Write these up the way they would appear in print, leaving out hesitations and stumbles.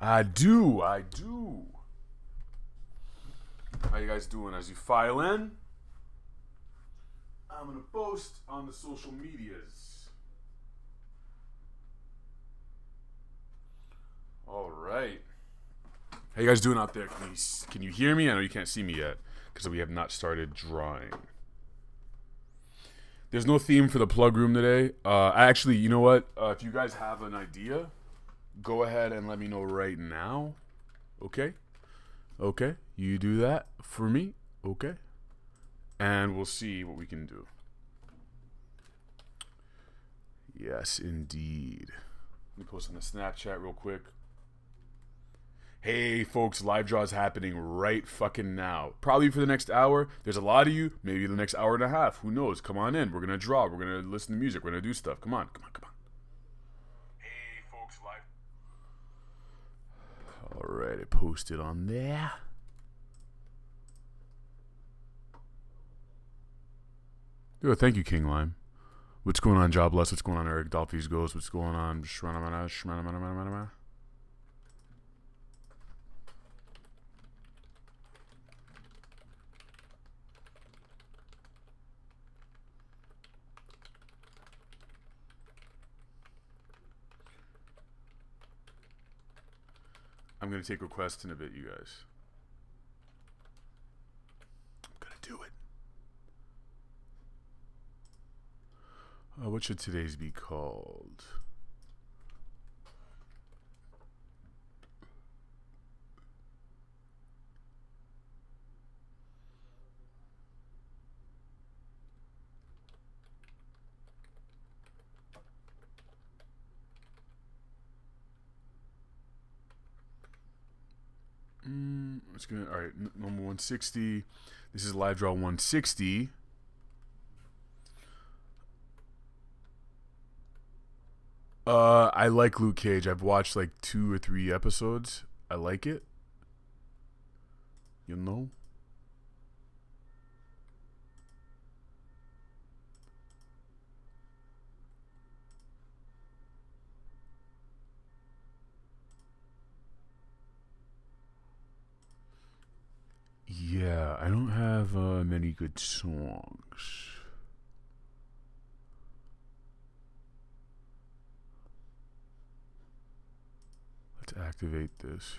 I do. How you guys doing? As you file in, I'm gonna post on the social medias. All right. How you guys doing out there? Can you hear me? I know you can't see me yet because we have not started drawing. There's no theme for the plug room today. Actually, you know what? If you guys have an idea, go ahead and let me know right now. Okay? Okay, you do that for me. Okay? And we'll see what we can do. Yes, indeed. Let me post on the Snapchat real quick. Hey, folks, LiveDraws happening right fucking now. Probably for the next hour. There's a lot of you. Maybe the next hour and a half. Who knows? Come on in. We're going to draw. We're going to listen to music. We're going to do stuff. Come on. Hey, folks, live. All right, I posted on there. Yo, thank you, King Lime. What's going on, Jobless? What's going on, Eric Dolphins Ghost? What's going on? I'm going to take requests in a bit, you guys. I'm going to do it. What should today's be called? It's gonna. All right, number 160. This is LiveDraw 160. I like Luke Cage. I've watched like 2 or 3 episodes. I like it. You know. Yeah, I don't have many good songs. Let's activate this.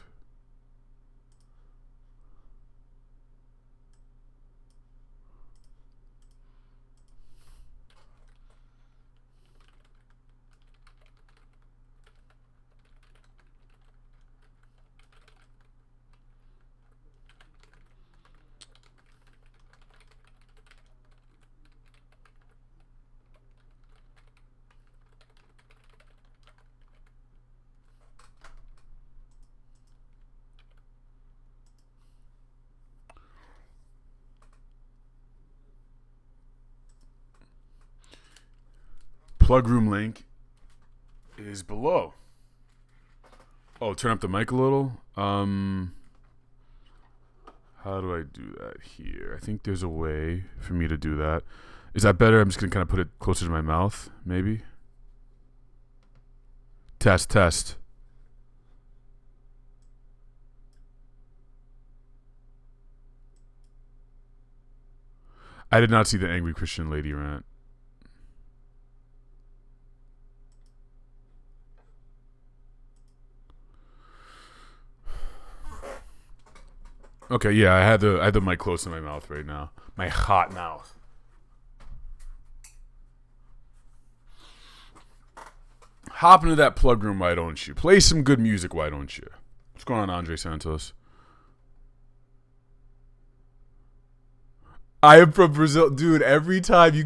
Plug room link is below. Oh, turn up the mic a little. How do I do that here? I think there's a way for me to do that. Is that better? I'm just gonna kind of put it closer to my mouth, maybe. Test. I did not see the angry Christian lady rant. Okay, yeah, I had the mic close to my mouth right now. My hot mouth. Hop into that plug room, why don't you? Play some good music, why don't you? What's going on, Andre Santos? I am from Brazil, dude. Every time you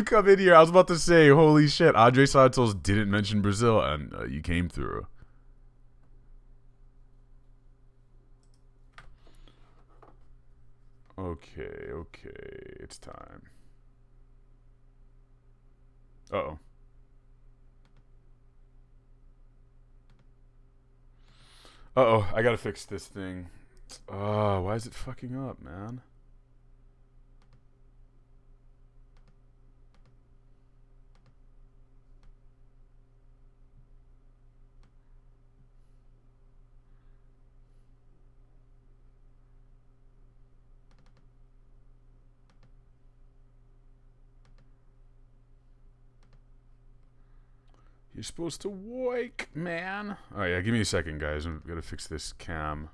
come in here, I was about to say, holy shit, Andre Santos didn't mention Brazil, and you came through. Okay, it's time. Uh-oh. I gotta fix this thing. Why is it fucking up, man? You're supposed to wake, man. All right, yeah, give me a second, guys. I'm gonna fix this cam.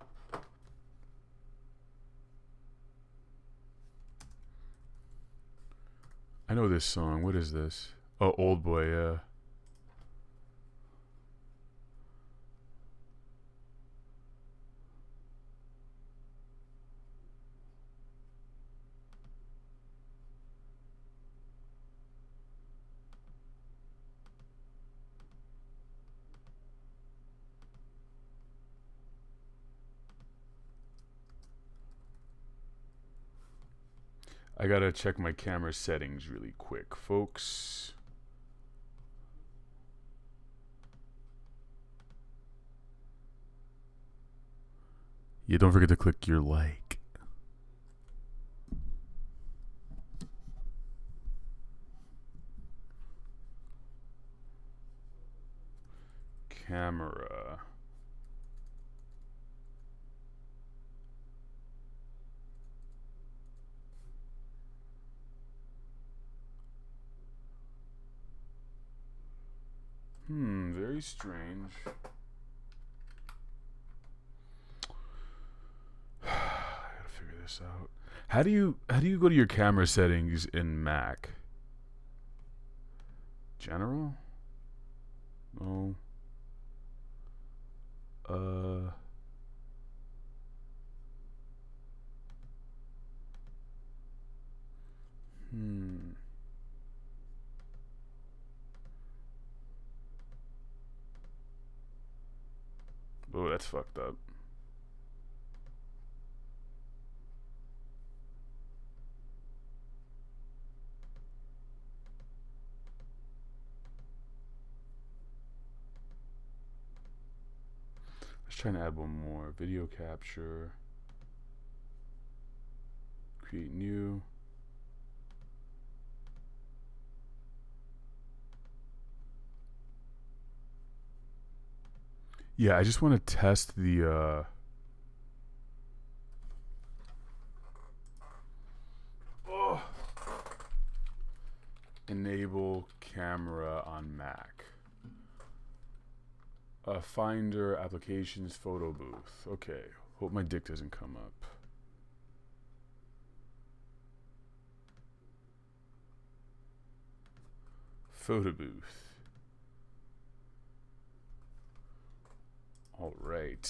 I know this song. What is this? Oh, Old Boy, yeah. I gotta check my camera settings really quick, folks. Yeah, don't forget to click your like. Camera. Very strange. I gotta figure this out. How do you go to your camera settings in Mac? General? No. Oh, that's fucked up. Let's try and add one more. Video capture. Create new. Yeah, I just want to test the enable camera on Mac. Finder, applications, photo booth. Okay, hope my dick doesn't come up. Photo booth. All right.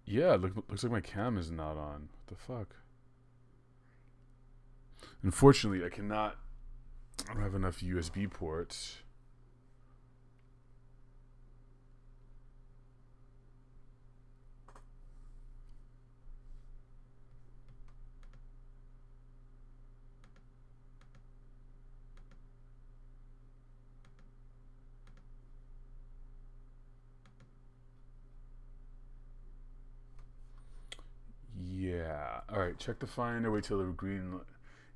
Yeah, looks like my cam is not on. What the fuck? Unfortunately, I don't have enough USB ports. Yeah. All right. Check the Finder. Wait till the green.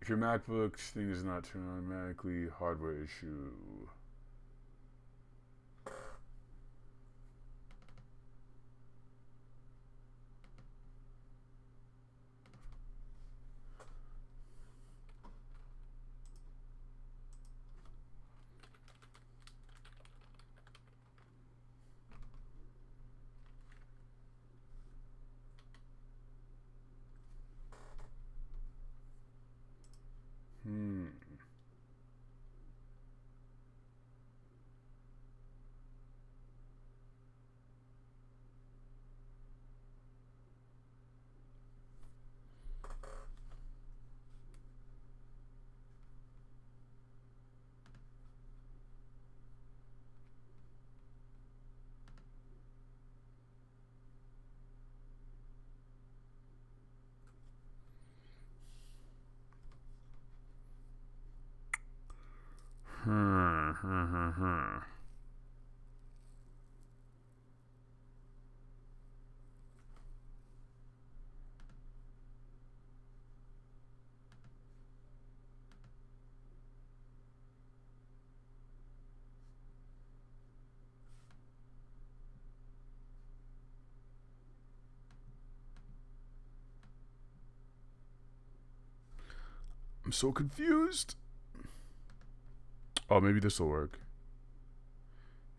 If your MacBook thing is not turned on automatically, hardware issue. I'm so confused. Oh, maybe this will work.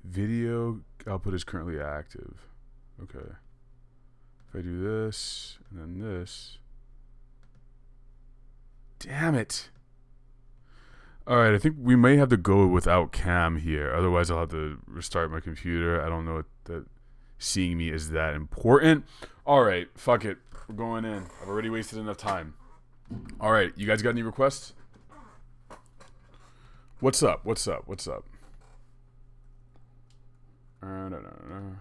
Video output is currently active. Okay. If I do this and then this. Damn it. Alright, I think we may have to go without cam here. Otherwise, I'll have to restart my computer. I don't know that seeing me is that important. Alright, fuck it. We're going in. I've already wasted enough time. Alright, you guys got any requests? What's up? What's up? What's up? No.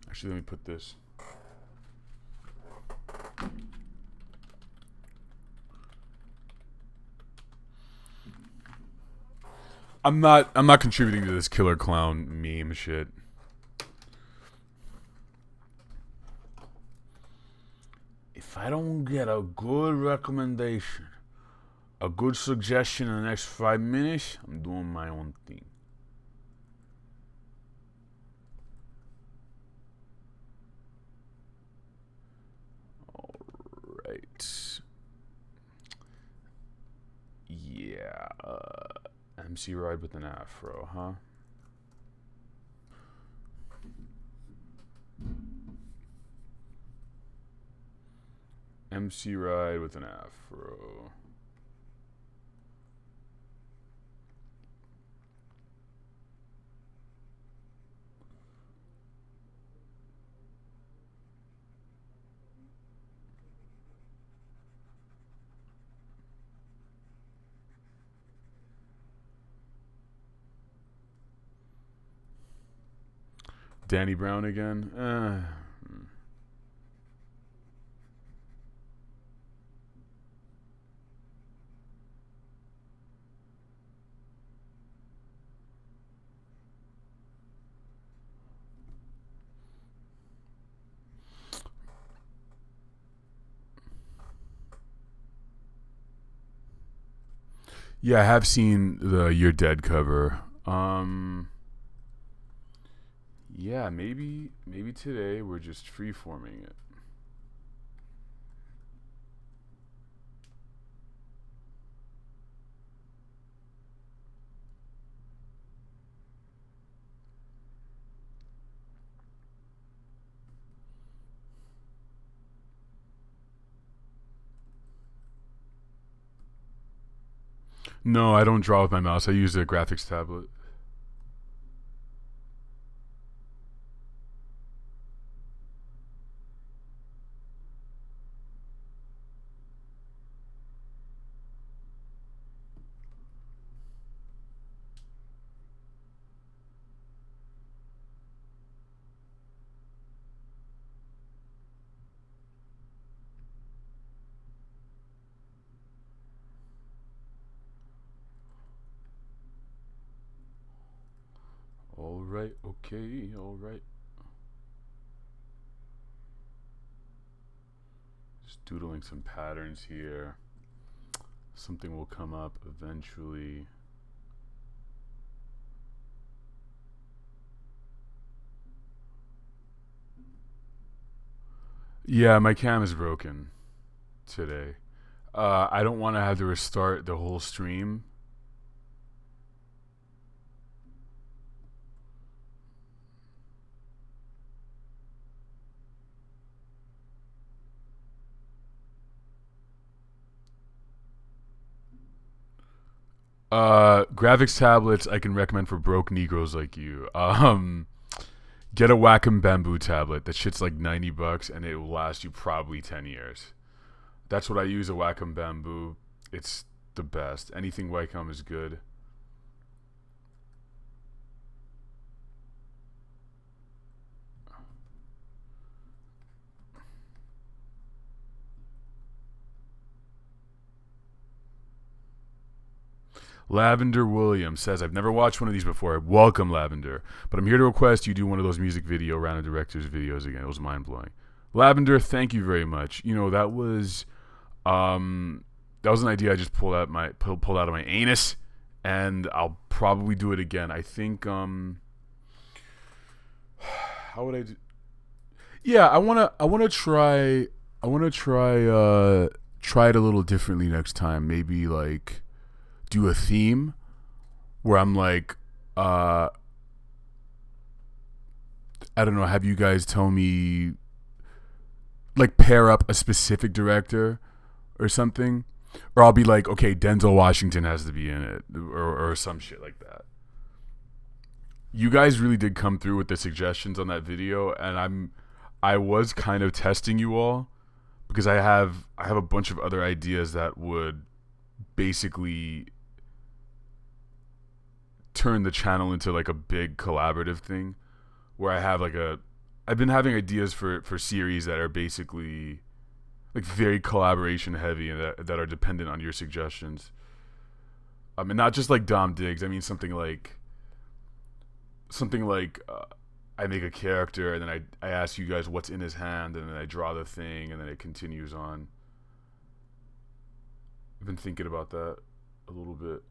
Actually, let me put this. I'm not contributing to this killer clown meme shit. If I don't get a good recommendation, a good suggestion in the next 5 minutes, I'm doing my own thing. Alright. Yeah, MC Ride with an afro, huh? MC Ride with an afro. Danny Brown again? Yeah, I have seen the You're Dead cover. Yeah, maybe today we're just freeforming it. No, I don't draw with my mouse. I use a graphics tablet. Alright, okay, alright. Just doodling some patterns here. Something will come up eventually. Yeah, my cam is broken today. I don't want to have to restart the whole stream. Graphics tablets I can recommend for broke Negroes like you. Get a Wacom Bamboo tablet. That shit's like $90 and it will last you probably 10 years. That's what I use, a Wacom Bamboo. It's the best. Anything Wacom is good. Lavender Williams says, I've never watched one of these before. Welcome, Lavender. But I'm here to request you do one of those music video Random Directors videos again. It was mind-blowing. Lavender, thank you very much. You know, that was That was an idea I just pulled out of my anus, and I'll probably do it again. I think how would I do? Yeah, I wanna try try it a little differently next time. Maybe like do a theme where I'm like I don't know, have you guys tell me, like, pair up a specific director or something, or I'll be like, okay, Denzel Washington has to be in it, or some shit like that. You guys really did come through with the suggestions on that video, and I was kind of testing you all because I have a bunch of other ideas that would basically turn the channel into like a big collaborative thing, where I have like I've been having ideas for series that are basically like very collaboration heavy and that are dependent on your suggestions. And not just like Dom Diggs. I mean something like I make a character and then I ask you guys what's in his hand, and then I draw the thing, and then it continues on. I've been thinking about that a little bit.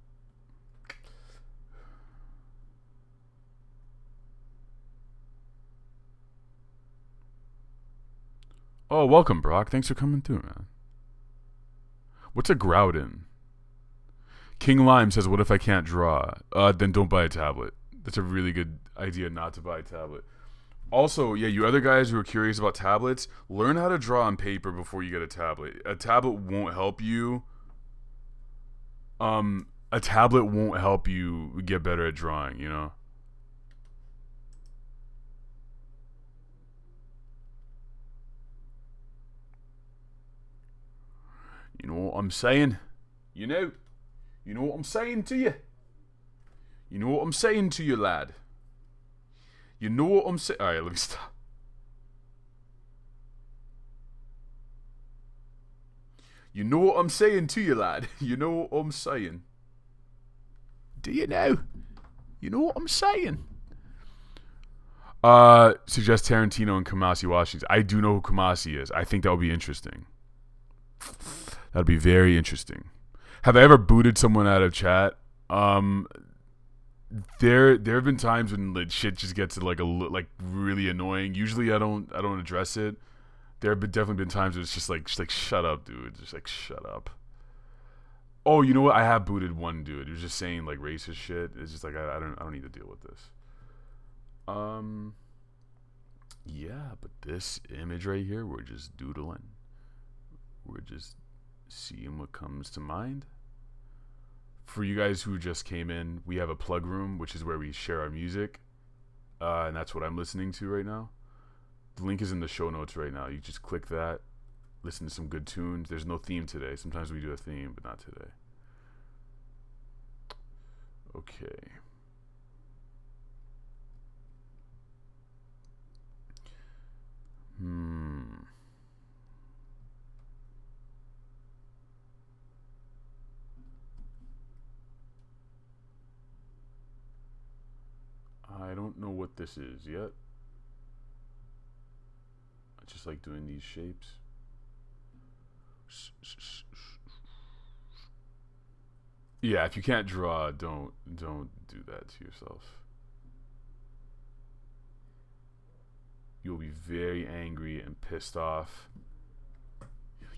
Oh, welcome, Brock. Thanks for coming through, man. What's a Groudon? King Lime says, what if I can't draw? Then don't buy a tablet. That's a really good idea, not to buy a tablet. Also, yeah, you other guys who are curious about tablets, learn how to draw on paper before you get a tablet. A tablet won't help you. A tablet won't help you get better at drawing, you know? You know what I'm saying? You know what I'm saying to you? You know what I'm saying to you, lad? You know what I'm saying? Alright, let me stop. You know what I'm saying to you, lad? You know what I'm saying? Do you know? You know what I'm saying? Suggest Tarantino and Kamasi Washington. I do know who Kamasi is. I think that would be interesting. That'd be very interesting. Have I ever booted someone out of chat? There have been times when like shit just gets like really annoying. Usually I don't address it. There have definitely been times where it's just like shut up, dude. Just like shut up. Oh, you know what? I have booted one dude. He was just saying like racist shit. It's just like I don't need to deal with this. Yeah, but this image right here, we're just doodling. We're just seeing what comes to mind. For you guys who just came in, we have a plug room, which is where we share our music, and that's what I'm listening to right now. The link is in the show notes right now. You just click that, listen to some good tunes. There's no theme today. Sometimes we do a theme, but not today. Okay. I don't know what this is yet. I just like doing these shapes. Yeah, if you can't draw, don't do that to yourself. You'll be very angry and pissed off.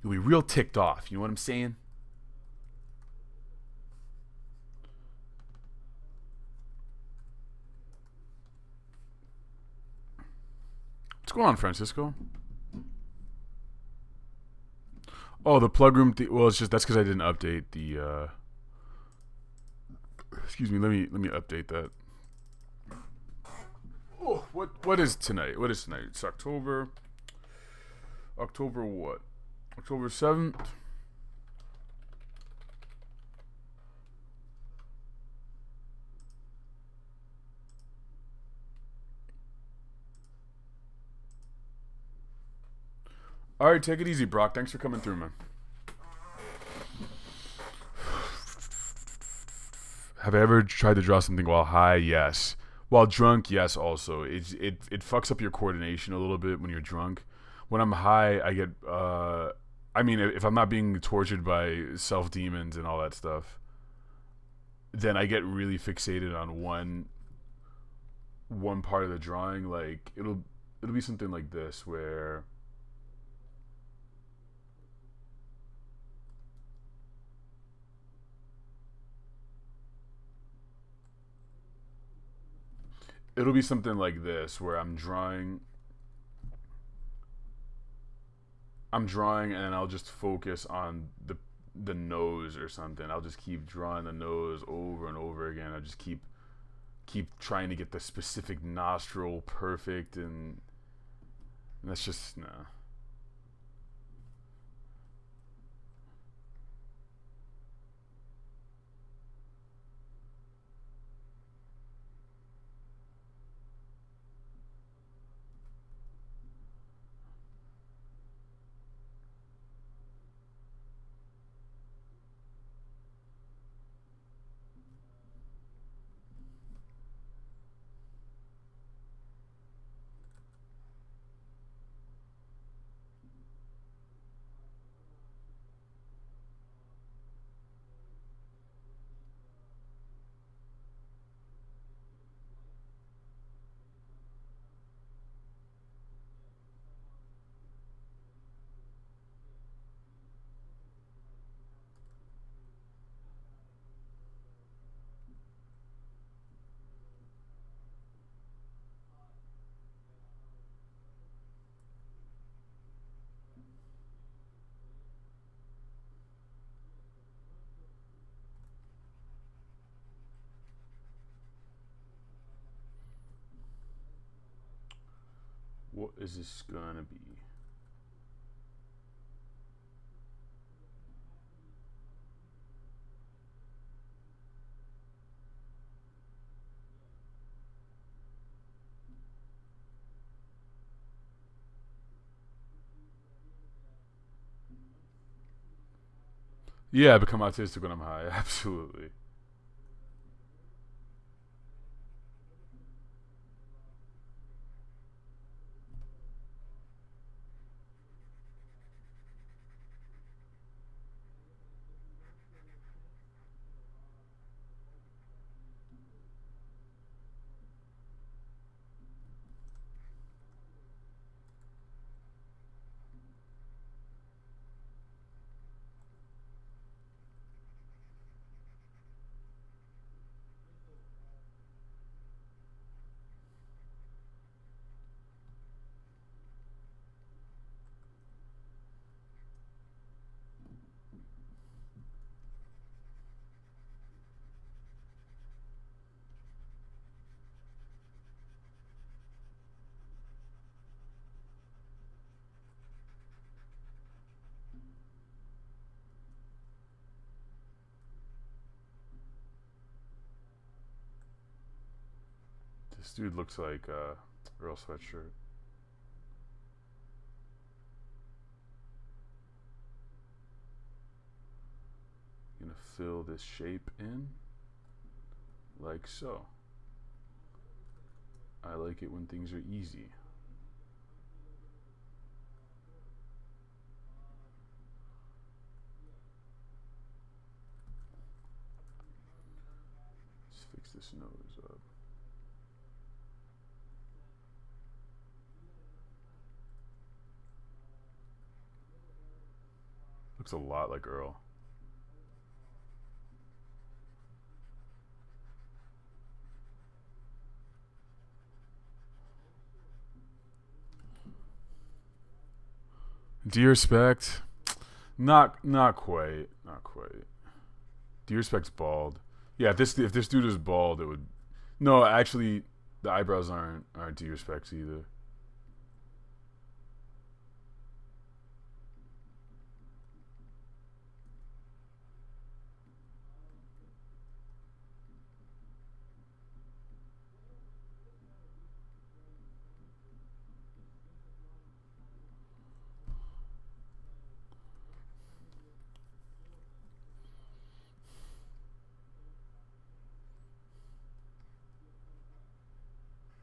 You'll be real ticked off. You know what I'm saying? What's going on, Francisco? Oh, the plug room. Well, it's just that's because I didn't update the. Excuse me. Let me update that. Oh, what is tonight? What is tonight? It's October. October what? October 7th. All right, take it easy, Brock. Thanks for coming through, man. Have I ever tried to draw something while high? Yes. While drunk, yes. Also, it fucks up your coordination a little bit when you're drunk. When I'm high, I get I mean, if I'm not being tortured by self demons and all that stuff, then I get really fixated on one part of the drawing. Like it'll be something like this where it'll be something like this where I'm drawing and I'll just focus on the nose or something. I'll just keep drawing the nose over and over again. I just keep trying to get the specific nostril perfect, and that's just nah. What is this gonna be? Yeah, I become autistic when I'm high. Absolutely. This dude looks like Earl Sweatshirt. Gonna fill this shape in like so. I like it when things are easy. Let's fix this nose up. Looks a lot like Earl. Dear Spect, not quite, not quite. Dear Spect's bald. Yeah, if this dude is bald, it would. No, actually, the eyebrows aren't Dear Spect's either.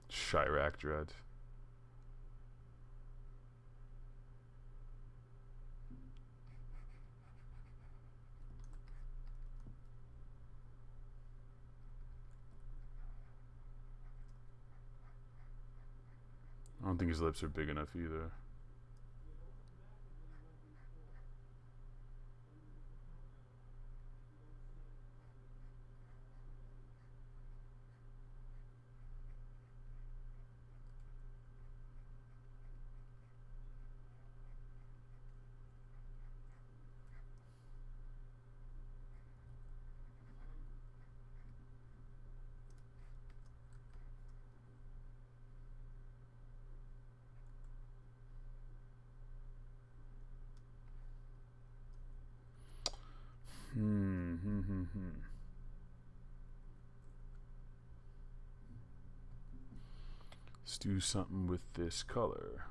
Chirac dreads. don't think his lips are big enough either. Let's do something with this color.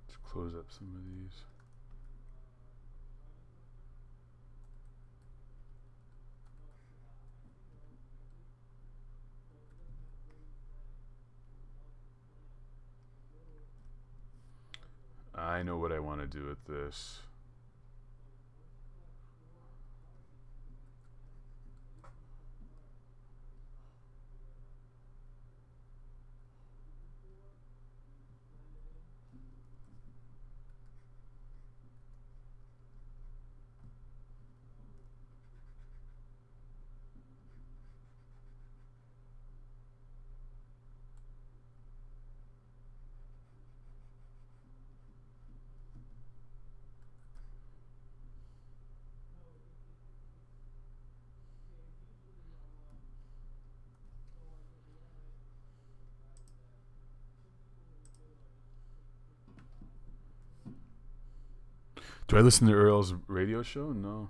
Let's close up some of these. I know what I want to do with this. Do I listen to Earl's radio show? No.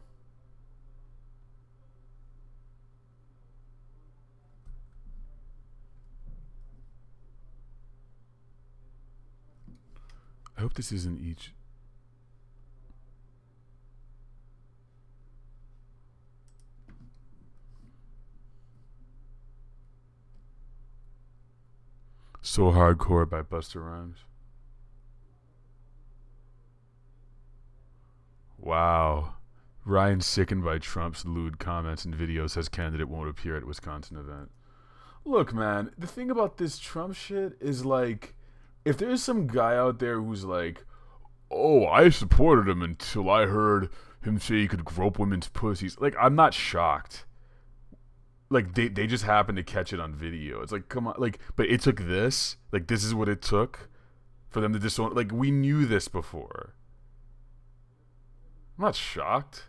I hope this isn't each. So Hardcore by Busta Rhymes. Wow. Ryan sickened by Trump's lewd comments and videos says candidate won't appear at Wisconsin event. Look, man, the thing about this Trump shit is like, if there's some guy out there who's like, oh, I supported him until I heard him say he could grope women's pussies. Like, I'm not shocked. Like, they just happened to catch it on video. It's like, come on. Like, but it took this. Like, this is what it took for them to disown. Like, we knew this before. I'm not shocked.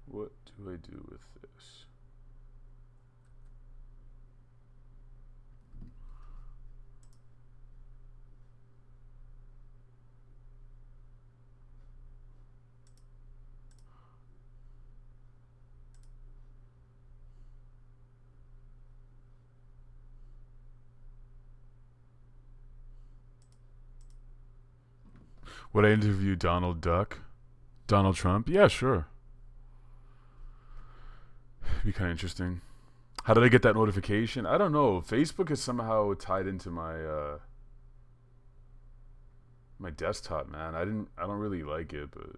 What do I do with this? Would I interview Donald Trump? Yeah, sure. Be kind of interesting. How did I get that notification? I don't know. Facebook is somehow tied into my my desktop, man. I don't really like it, but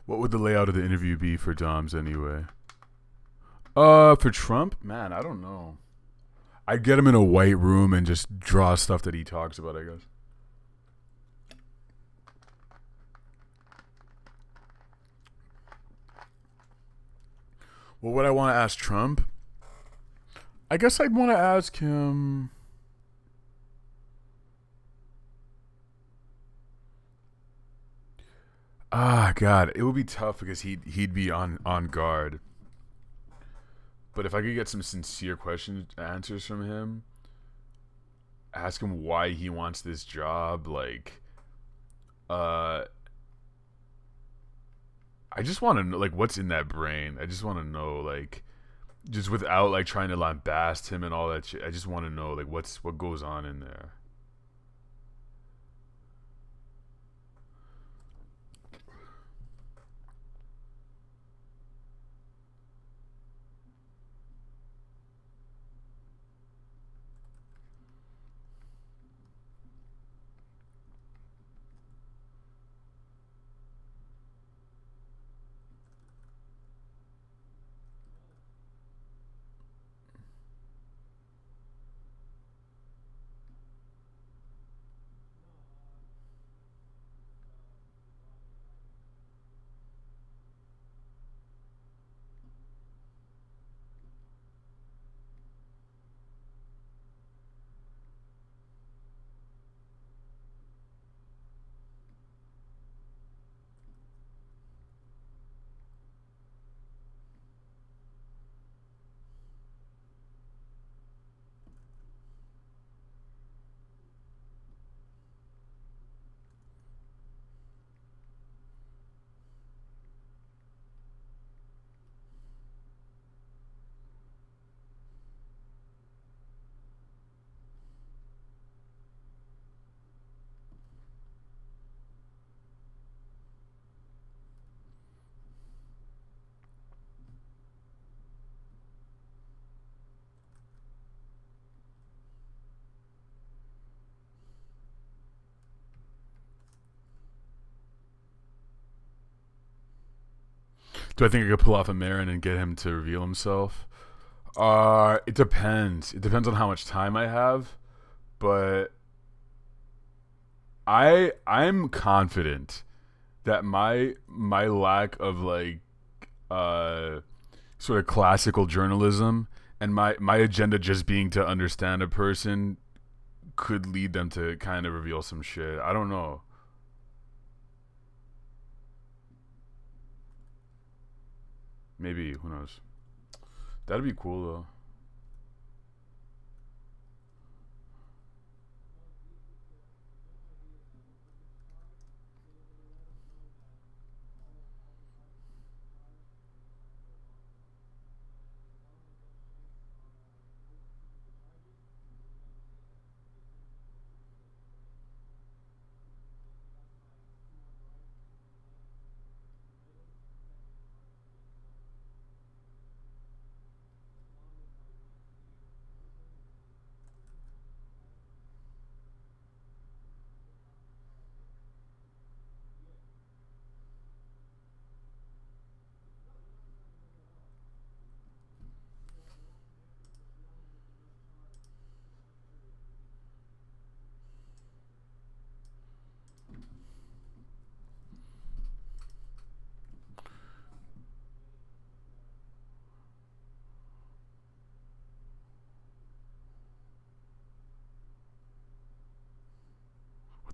What would the layout of the interview be for Doms anyway? For Trump, man, I don't know. I'd get him in a white room and just draw stuff that he talks about, I guess. What would I want to ask Trump? I guess I'd want to ask him. God, it would be tough because he'd be on guard. But if I could get some sincere answers from him, ask him why he wants this job, like, I just want to know, like, what's in that brain. I just want to know, like, just without like trying to lambast him and all that shit. I just want to know, like, what goes on in there. Do I think I could pull off a Marin and get him to reveal himself? It depends. It depends on how much time I have, but I'm confident that my lack of like uh sort of classical journalism and my agenda just being to understand a person could lead them to kind of reveal some shit. I don't know. Maybe, who knows? That'd be cool though.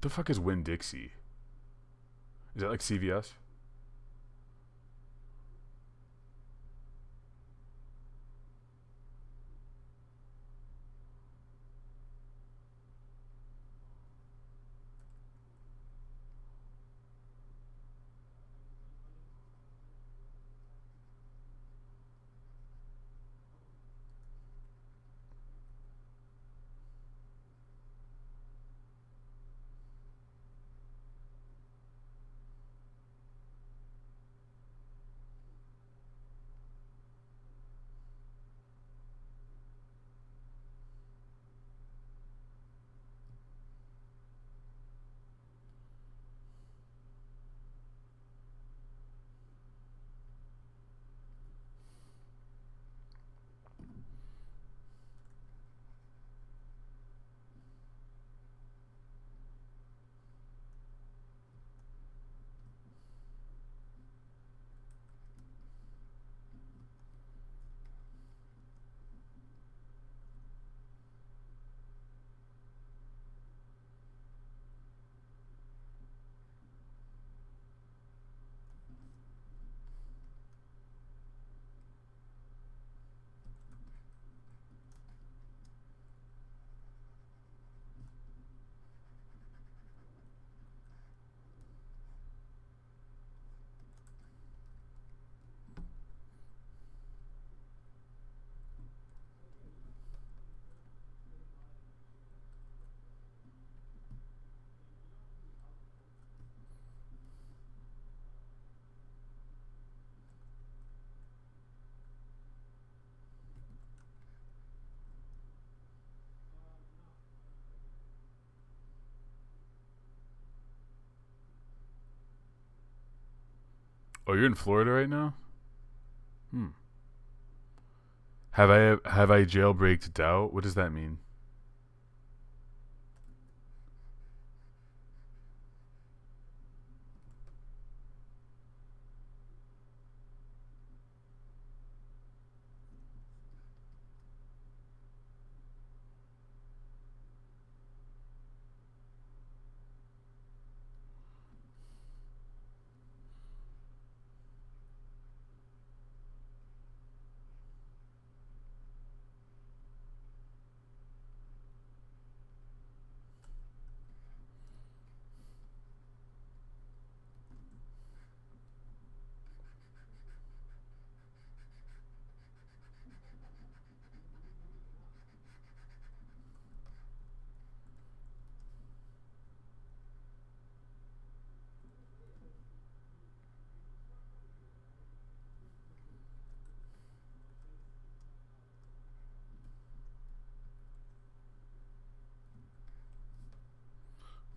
the fuck is Winn-Dixie? Is that like CVS? Oh, you're in Florida right now? Hmm. Have I jailbreaked Doubt? What does that mean?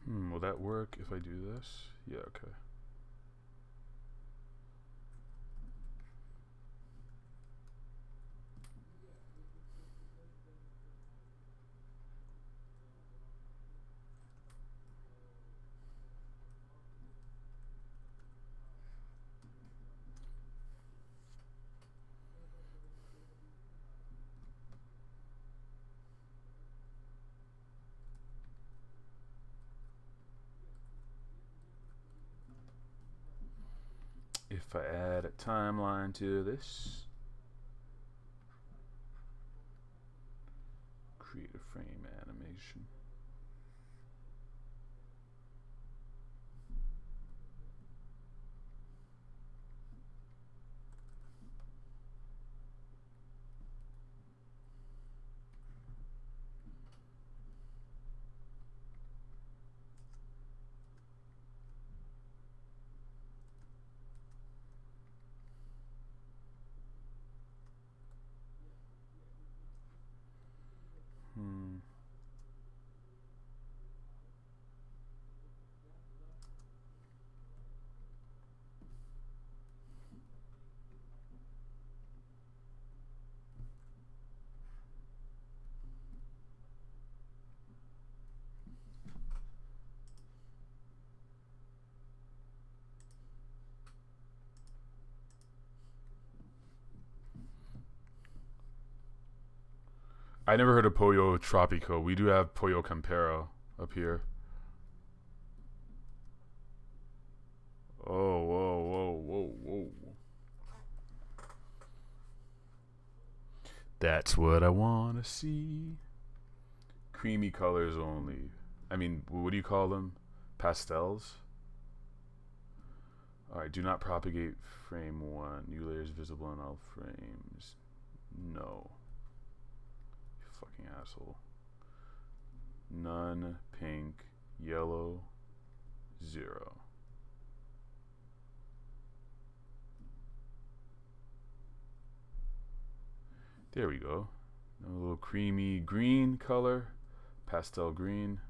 Will that work if I do this? Yeah, okay. If I add a timeline to this, create a frame animation. I never heard of Pollo Tropico. We do have Pollo Campero up here. Oh, whoa, whoa, whoa, whoa. That's what I want to see. Creamy colors only. I mean, what do you call them? Pastels? Alright, do not propagate frame 1. New layers visible in all frames. No. You fucking asshole. None, pink, yellow, 0. There we go. A little creamy green color. Pastel green.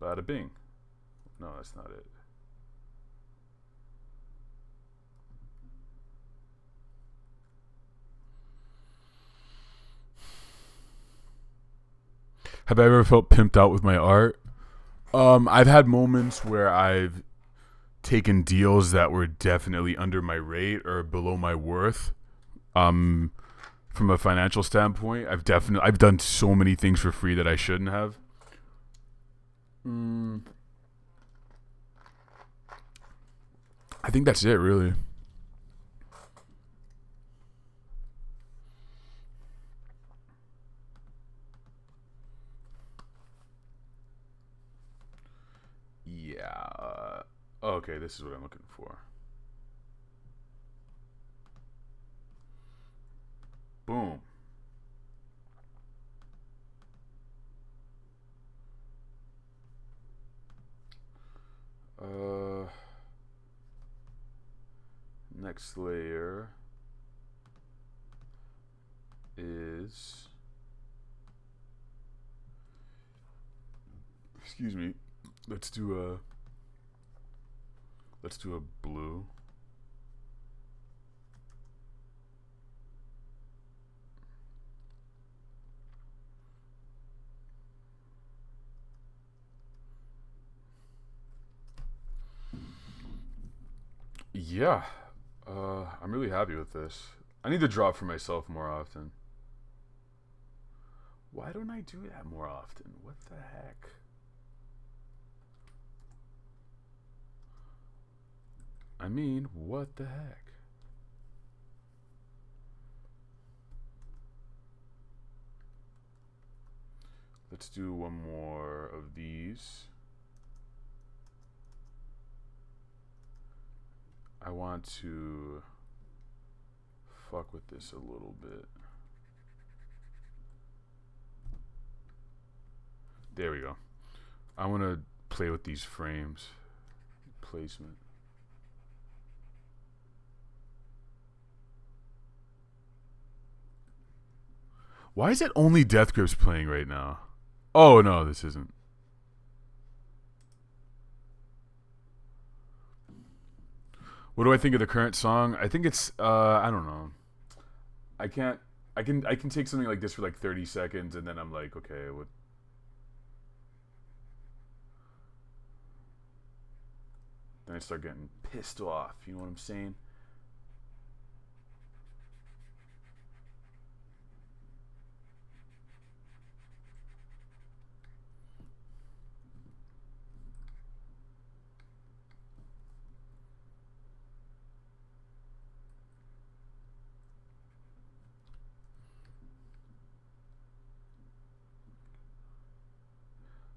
Bada bing. No, that's not it. Have I ever felt pimped out with my art? I've had moments where I've taken deals that were definitely under my rate or below my worth. From a financial standpoint, I've done so many things for free that I shouldn't have. I think that's it, really. Yeah. Okay, this is what I'm looking for. Boom. Next layer is, excuse me, let's do a blue. Yeah, I'm really happy with this. I need to draw for myself more often. Why don't I do that more often? What the heck? I mean, what the heck? Let's do one more of these. I want to fuck with this a little bit. There we go. I want to play with these frames. Placement. Why is it only Death Grips playing right now? Oh, no, this isn't. What do I think of the current song? I think it's I don't know. I can take something like this for like 30 seconds and then I'm like, okay, what? Then I start getting pissed off, you know what I'm saying?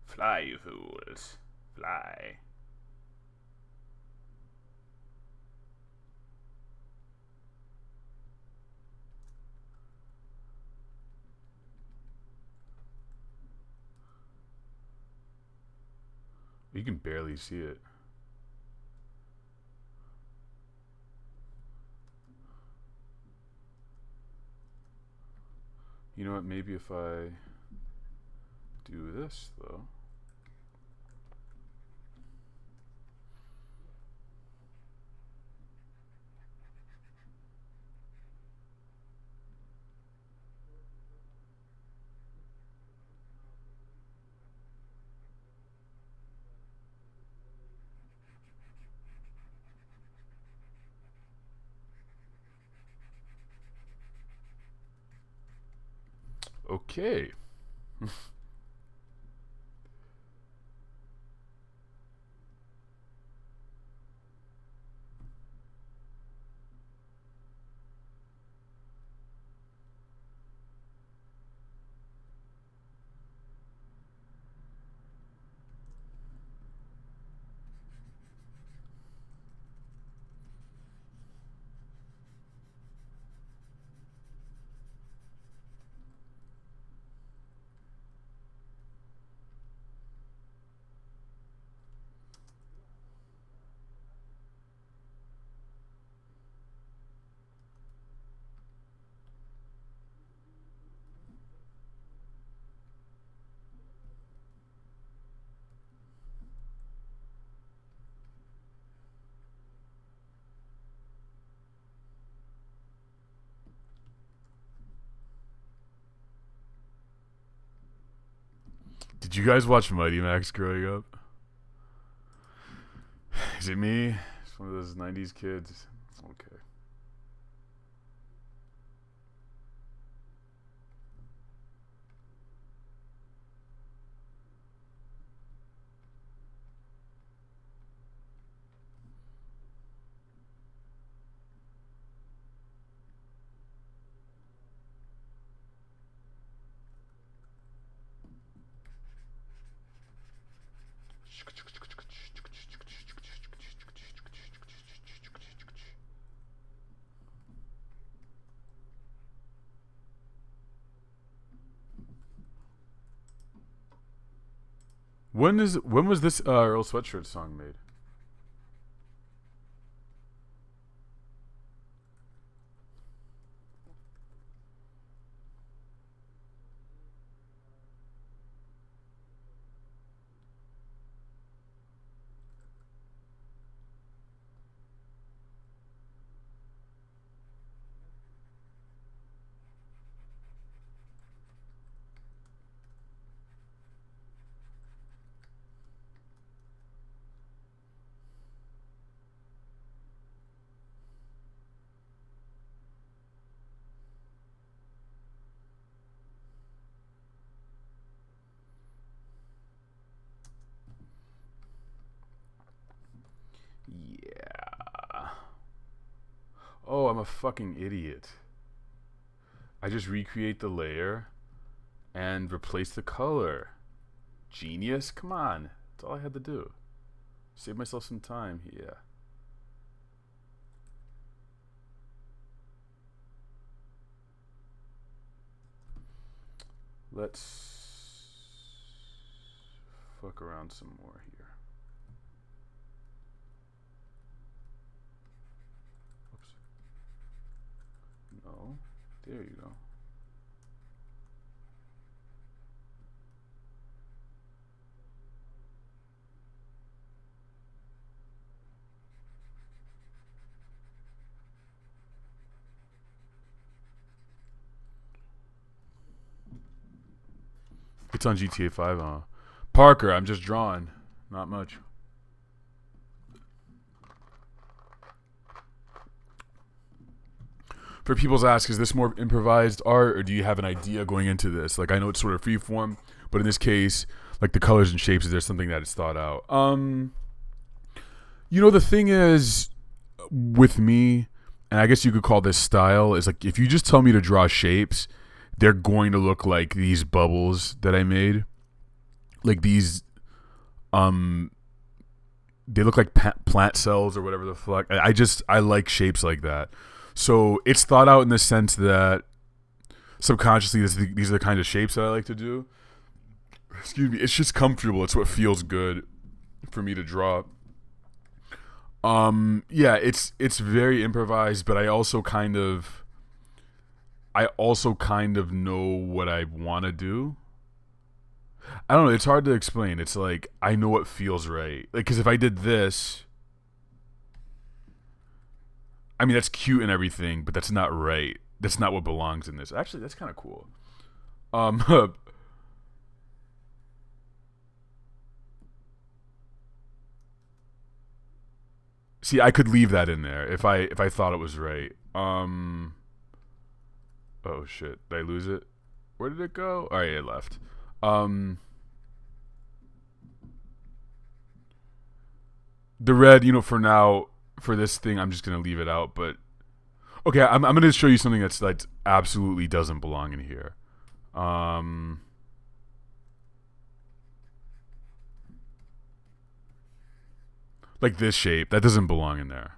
Fly, you fools. Fly. You can barely see it. You know what? Maybe if I do this, though. Okay. Did you guys watch Mighty Max growing up? Is it me? It's one of those 90s kids. Okay. When was this Earl Sweatshirt song made? Yeah. Oh, I'm a fucking idiot. I just recreate the layer and replace the color. Genius? Come on. That's all I had to do. Save myself some time. Yeah. Let's fuck around some more here. Oops. No. There you go. It's on GTA 5, huh? Parker, I'm just drawing. Not much. For people's ask, is this more improvised art, or do you have an idea going into this? Like, I know it's sort of freeform, but in this case, like the colors and shapes, is there something that is thought out? You know, the thing is, with me, and I guess you could call this style, is like, if you just tell me to draw shapes, they're going to look like these bubbles that I made. Like these, they look like plant cells or whatever the fuck. I like shapes like that. So it's thought out in the sense that subconsciously these are the kind of shapes that I like to do. Excuse me. It's just comfortable. It's what feels good for me to draw. Yeah, it's very improvised, but I also kind of know what I want to do. I don't know. It's hard to explain. It's like I know what feels right. Like, because if I did this, I mean, that's cute and everything, but that's not right. That's not what belongs in this. Actually, that's kind of cool. See, I could leave that in there if I thought it was right. Oh shit, did I lose it? Where did it go? All right, it left. The red, you know, for now, for this thing, I'm just gonna leave it out. But okay, I'm gonna show you something that's like absolutely doesn't belong in here. Like this shape that doesn't belong in there.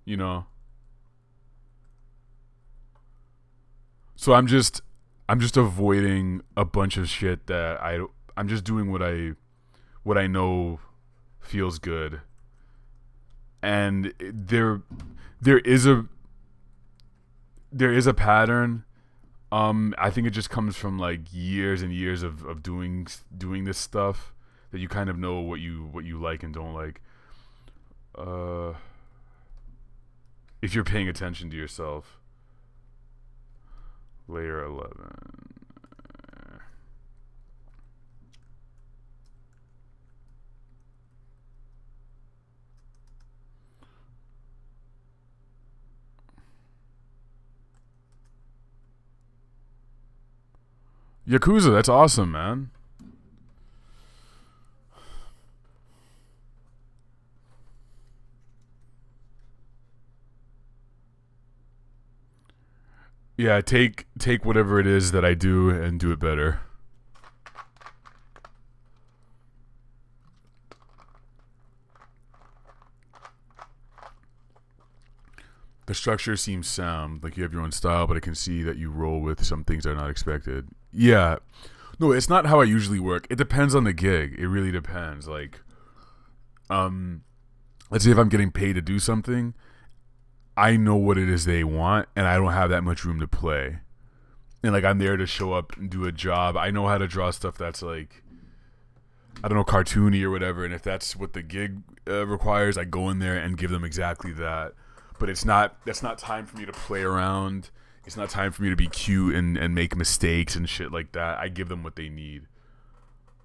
You know. So I'm just avoiding a bunch of shit that I'm just doing what I know feels good. And there is a pattern. I think it just comes from like years and years of doing this stuff that you kind of know what you like and don't like. If you're paying attention to yourself. Layer 11. Yakuza, that's awesome, man. Yeah, take whatever it is that I do and do it better. The structure seems sound, like you have your own style, but I can see that you roll with some things that are not expected. Yeah. No, it's not how I usually work. It depends on the gig. It really depends. Like, let's say if I'm getting paid to do something, I know what it is they want, and I don't have that much room to play. And like I'm there to show up and do a job. I know how to draw stuff that's like, I don't know, cartoony or whatever. And if that's what the gig requires, I go in there and give them exactly that. But that's not time for me to play around. It's not time for me to be cute and make mistakes and shit like that. I give them what they need.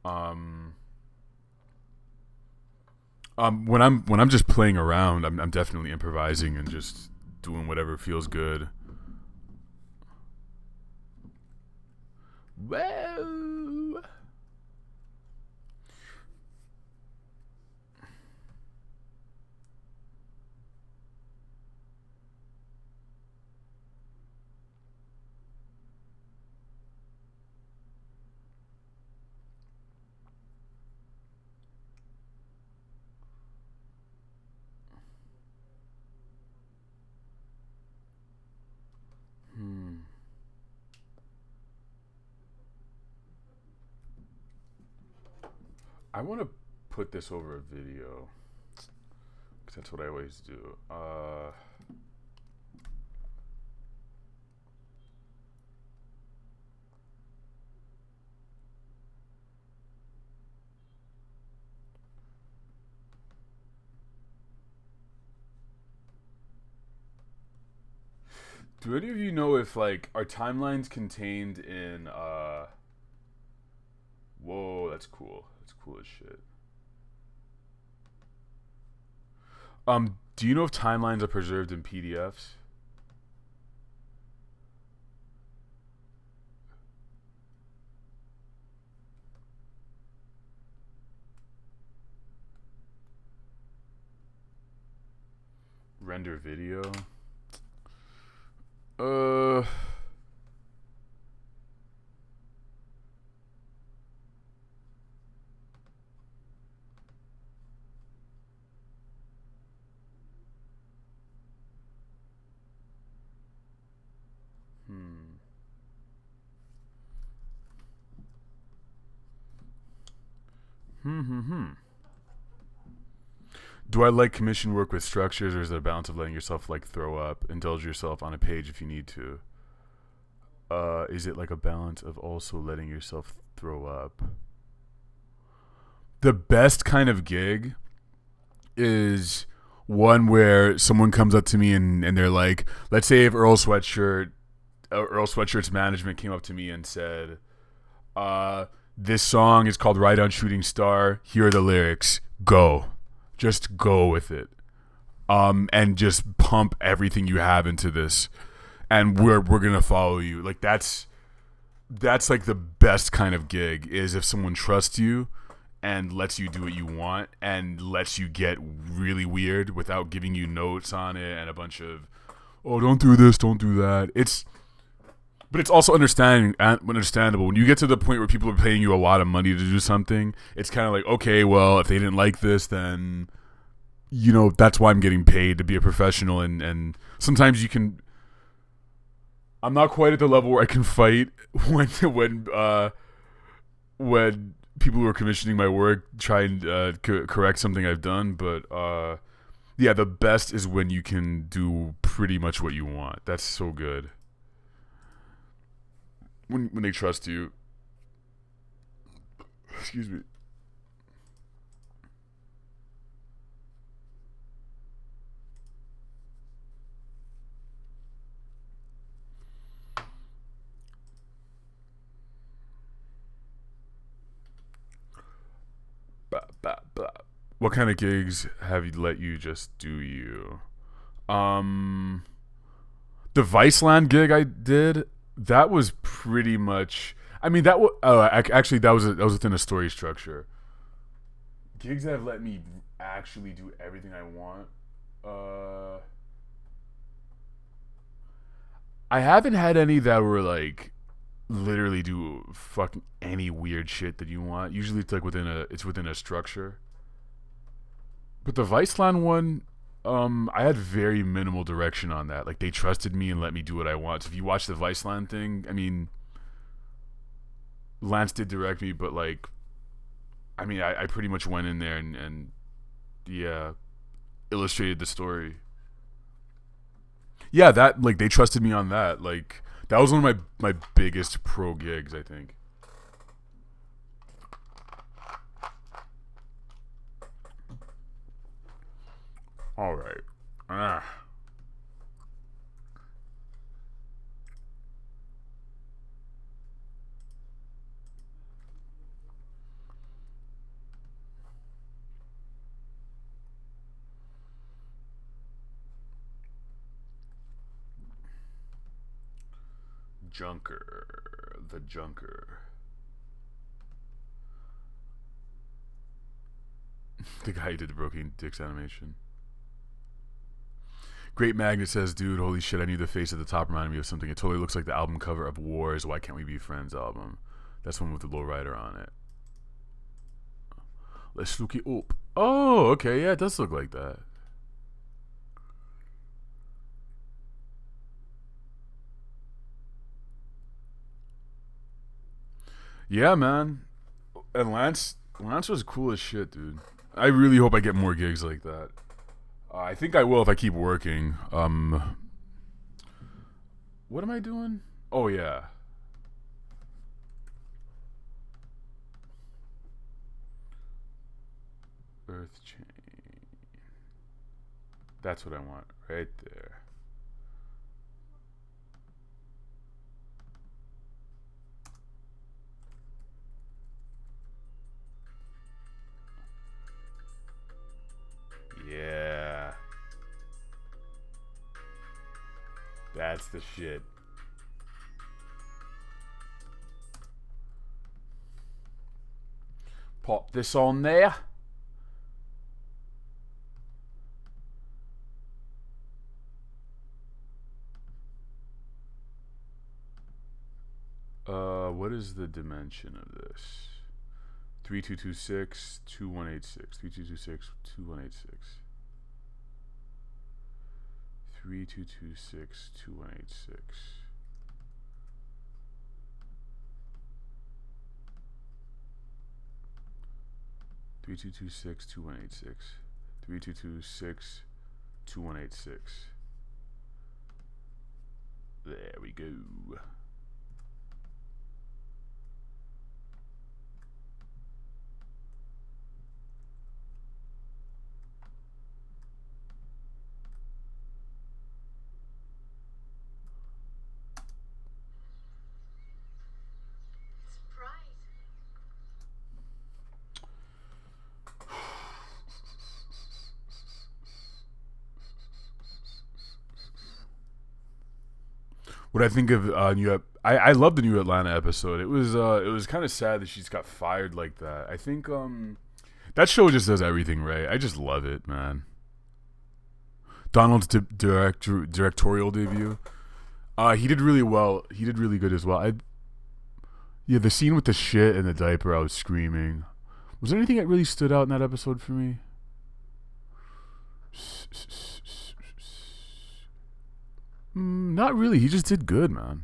When I'm just playing around, I'm definitely improvising and just doing whatever feels good. Whoa. I want to put this over a video because that's what I always do. Do any of you know if like our timelines contained in whoa, that's cool. That's cool as shit. Do you know if timelines are preserved in PDFs? Render video. Uh Do I like commission work with structures, or is it a balance of letting yourself like throw up, indulge yourself on a page if you need to? Is it like a balance of also letting yourself throw up? The best kind of gig is one where someone comes up to me and they're like, let's say if Earl Sweatshirt's management came up to me and said, this song is called Ride on Shooting Star. Here are the lyrics. Go. Just go with it. And just pump everything you have into this. And we're gonna follow you. Like that's like the best kind of gig, is if someone trusts you and lets you do what you want and lets you get really weird without giving you notes on it and a bunch of, oh, don't do this, don't do that. But it's also understandable. When you get to the point where people are paying you a lot of money to do something, it's kind of like, okay, well, if they didn't like this, then, you know, that's why I'm getting paid, to be a professional. And sometimes you can, I'm not quite at the level where I can fight when people who are commissioning my work try and correct something I've done. But yeah, the best is when you can do pretty much what you want. That's so good. When they trust you. Excuse me. What kind of gigs have you let you just do you? The Viceland gig I did, that was pretty much, I mean that was actually that was within a story structure. Gigs that have let me actually do everything I want. I haven't had any that were like literally do fucking any weird shit that you want. Usually it's like within a structure. But the Viceland one, I had very minimal direction on that. Like they trusted me and let me do what I want. So if you watch the Viceland thing, I mean, Lance did direct me, but like, I mean, I pretty much went in there and yeah, illustrated the story. Yeah, that like they trusted me on that. Like that was one of my biggest pro gigs, I think. All right. Ah. Junker. The Junker. The guy who did the Broken Dicks animation. Great Magnet says, dude, holy shit, I knew the face at the top reminded me of something. It totally looks like the album cover of Wars, Why Can't We Be Friends album. That's one with the lowrider on it. Let's look it up. Oh, okay, yeah, it does look like that. Yeah, man. And Lance was cool as shit, dude. I really hope I get more gigs like that. I think I will if I keep working. What am I doing? Oh yeah. Earth chain. That's what I want right there. Yeah. That's the shit. Pop this on there. What is the dimension of this? 3226 2186. 3226 2186. 3226 2186. 3226 2186. 3226 2186. There we go. What I think of I love the new Atlanta episode. It was kind of sad that she's got fired like that. I think that show just does everything right. I just love it, man. Donald's directorial debut. He did really well. He did really good as well. Yeah, the scene with the shit and the diaper, I was screaming. Was there anything that really stood out in that episode for me? Not really. He just did good, man.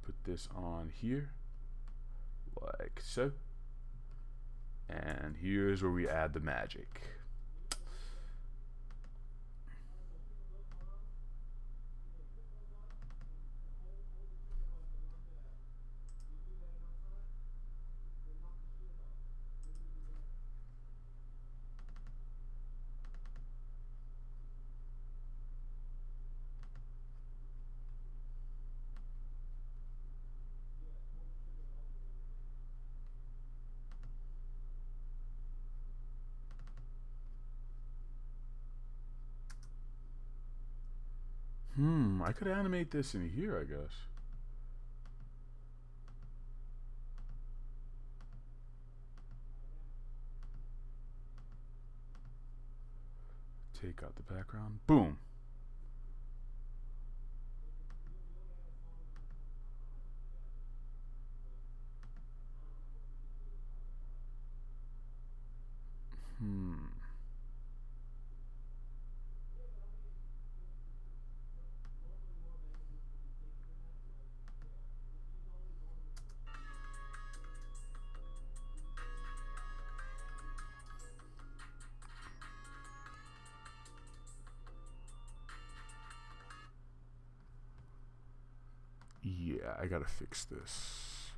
Put this on here, like so. And here's where we add the magic. I could animate this in here, I guess. Take out the background. Boom. Yeah, I gotta fix this.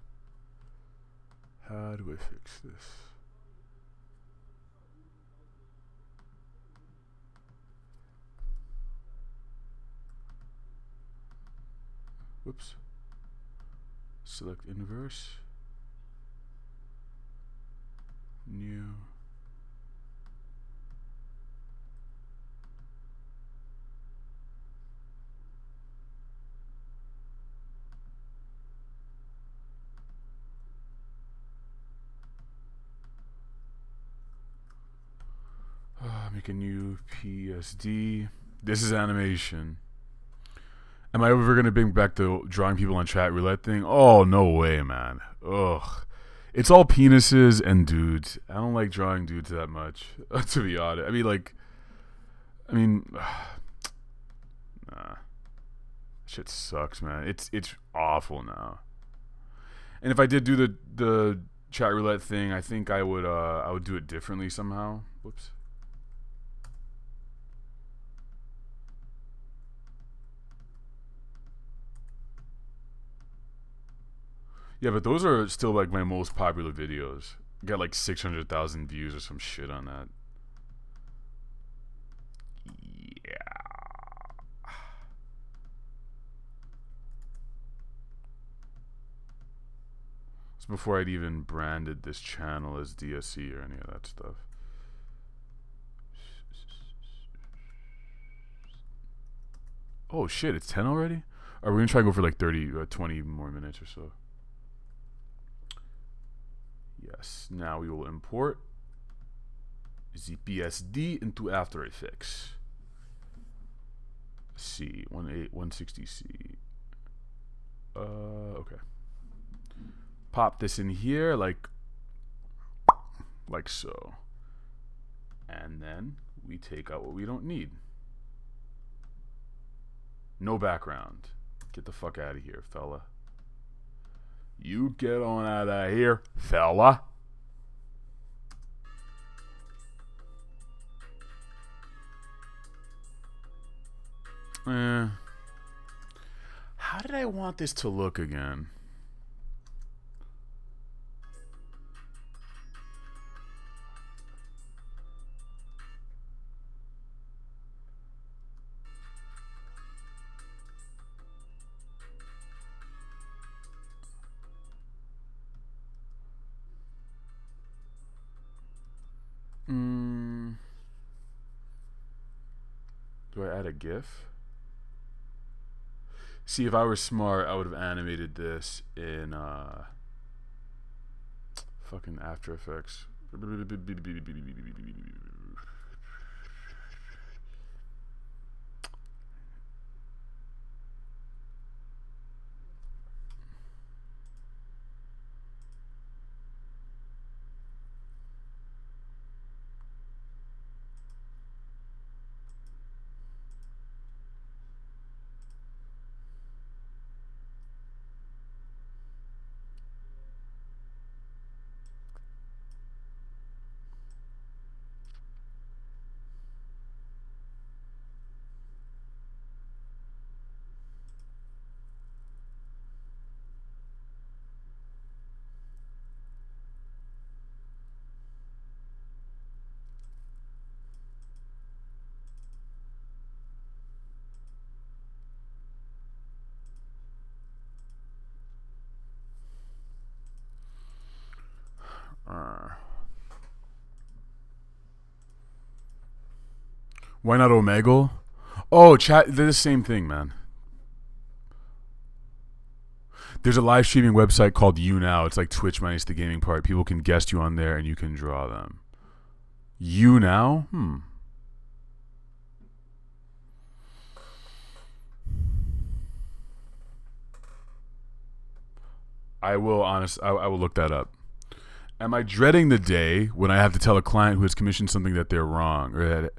How do I fix this? Whoops. Select inverse. New. Make a new PSD. This is animation. Am I ever gonna bring back the drawing people on chat roulette thing? Oh, no way, man. Ugh. It's all penises and dudes. I don't like drawing dudes that much, to be honest. Nah. Shit sucks, man. It's awful now. And if I did do the chat roulette thing, I think I would do it differently somehow. Whoops. Yeah, but those are still like my most popular videos. Got like 600,000 views or some shit on that. Yeah. It's before I'd even branded this channel as DSC or any of that stuff. Oh shit, it's 10 already? Are we gonna try to go for like 30 or 20 more minutes or so? Yes, now we will import the PSD into After Effects. C, 160C. Okay. Pop this in here like so. And then we take out what we don't need. No background. Get the fuck out of here, fella. You get on out of here, fella. How did I want this to look again? Do I add a GIF? See, if I were smart, I would have animated this in fucking After Effects. Why not Omegle? Oh, chat. They're the same thing, man. There's a live streaming website called YouNow. It's like Twitch minus the gaming part. People can guest you on there and you can draw them. YouNow? I will look that up. Am I dreading the day when I have to tell a client who has commissioned something that they're wrong, or that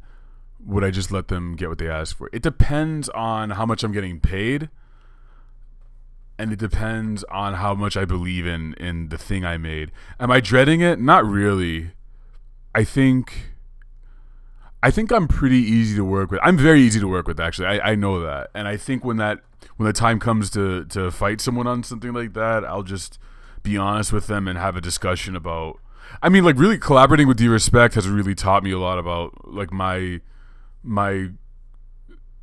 would I just let them get what they asked for? It depends on how much I'm getting paid, and it depends on how much I believe in the thing I made. Am I dreading it? Not really. I think I'm pretty easy to work with. I'm very easy to work with, actually. I know that, and I think when the time comes to fight someone on something like that, I'll just be honest with them and have a discussion about. I mean, like, really collaborating with D-Respect has really taught me a lot about like my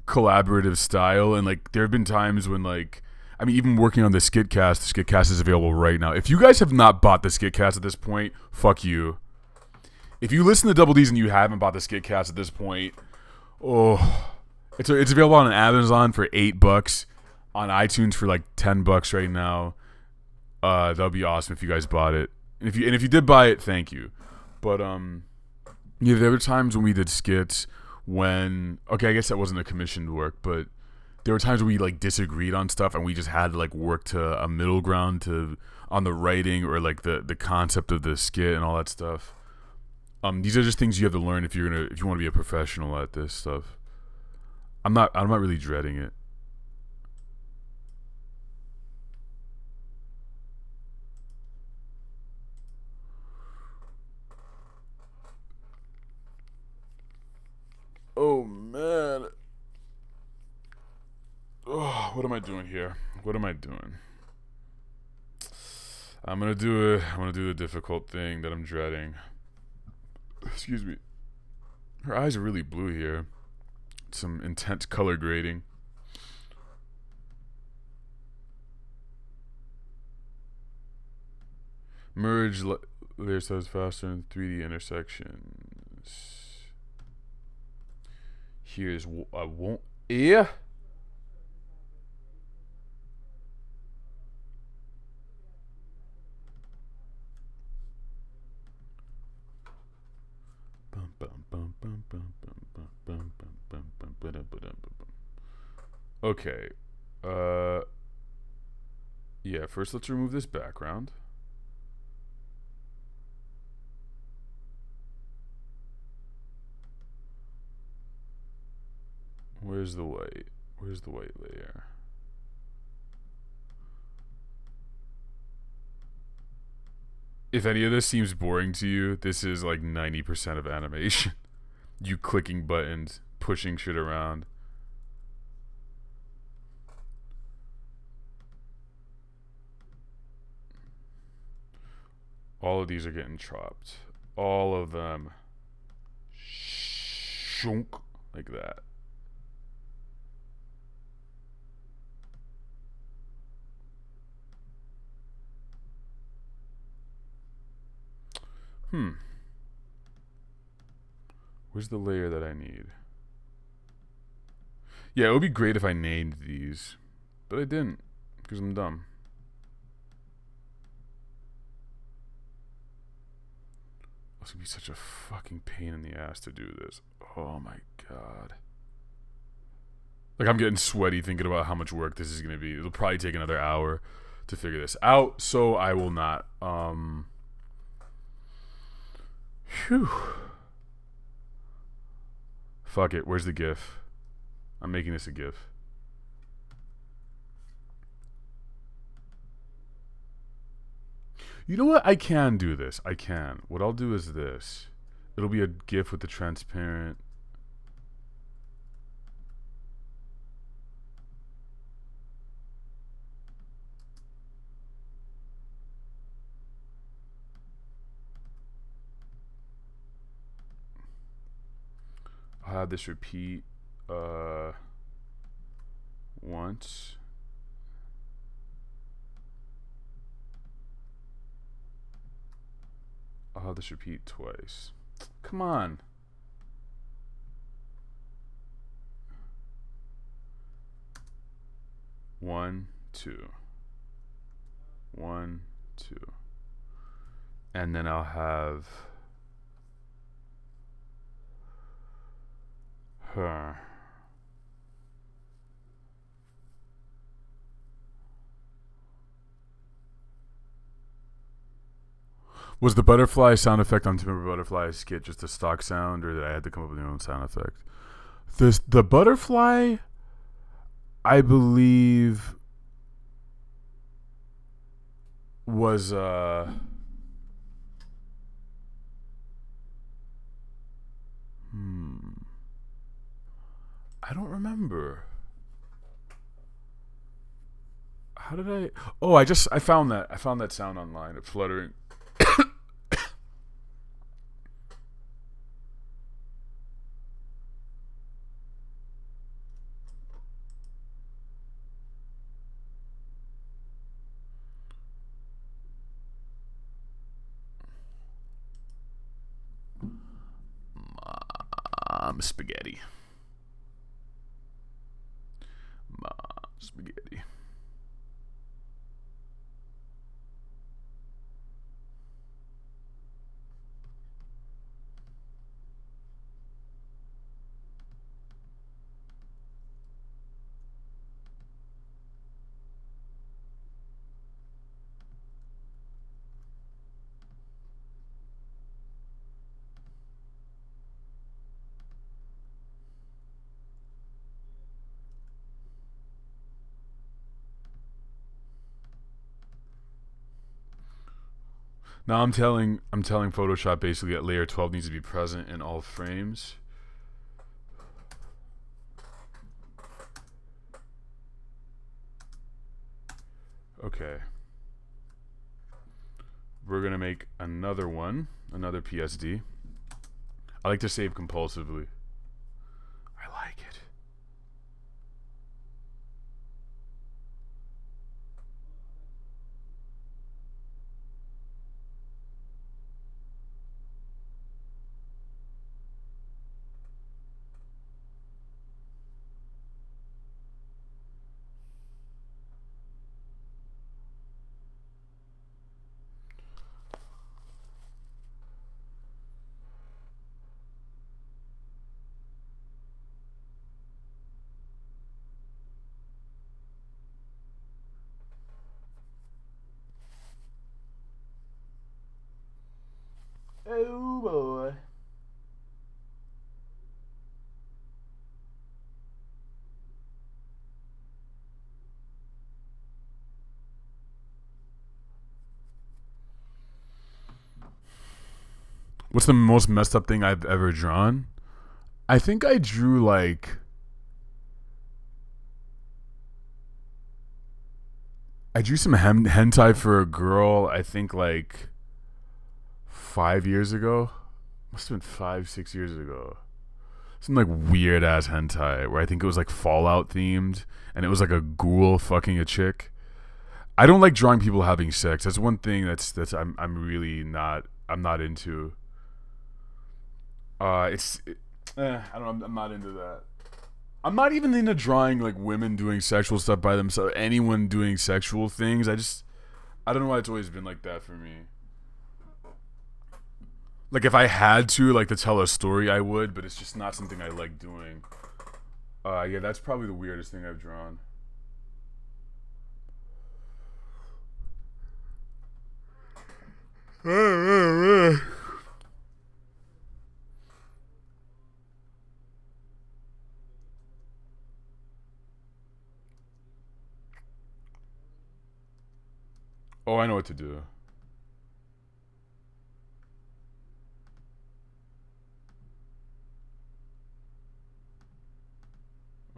collaborative style, and like there have been times when, like, I mean, even working on the Skitcast is available right now. If you guys have not bought the Skitcast at this point, fuck you. If you listen to Double D's and you haven't bought the Skitcast at this point, it's available on Amazon for $8, on iTunes for like $10 right now. That would be awesome if you guys bought it. And if you did buy it, thank you. But yeah, there were times when we did skits when, okay, I guess that wasn't a commissioned work, but there were times where we like disagreed on stuff and we just had to like work to a middle ground on the writing or like the concept of the skit and all that stuff. These are just things you have to learn if you want to be a professional at this stuff. I'm not really dreading it. Oh man. Oh, what am I doing here? What am I doing? I'm gonna do the difficult thing that I'm dreading. Excuse me. Her eyes are really blue here. Some intense color grading. Merge layer size faster in 3D intersections. Here's I won't. Yeah. Okay. Yeah, first let's remove this background. Where's the white? Where's the white layer? If any of this seems boring to you, this is like 90% of animation. You clicking buttons, pushing shit around. All of these are getting chopped. All of them. Shunk. Like that. Where's the layer that I need? Yeah, it would be great if I named these, but I didn't because I'm dumb. It's gonna be such a fucking pain in the ass to do this. Oh my god. Like, I'm getting sweaty thinking about how much work this is gonna be. It'll probably take another hour to figure this out, so I will not. Phew. Fuck it. Where's the GIF? I'm making this a GIF. You know what? I can do this. I can. What I'll do is this. It'll be a GIF with the transparent. I'll have this repeat once. I'll have this repeat twice. Come on. 1, 2. 1, 2. And then I'll have her. Was the butterfly sound effect on Timber Butterfly skit just a stock sound, or did I have to come up with my own sound effect? The butterfly, I believe, was I don't remember. How did I? Oh, I found that. I found that sound online. It's fluttering. Spaghetti. Spaghetti. Now I'm telling Photoshop basically that layer 12 needs to be present in all frames. Okay. We're gonna make another one, another PSD. I like to save compulsively. I like it. Oh boy. What's the most messed up thing I've ever drawn? I think I drew like some hentai for a girl, I think like 5 years ago. Must have been 5-6 years ago. Some like weird ass hentai where I think it was like Fallout themed and it was like a ghoul fucking a chick. I don't like drawing people having sex. That's one thing that's I'm really not into. I don't know, I'm not into that. I'm not even into drawing like women doing sexual stuff by themselves, anyone doing sexual things. I don't know why it's always been like that for me. Like if I had to tell a story, I would, but it's just not something I like doing. Yeah, that's probably the weirdest thing I've drawn. Oh, I know what to do.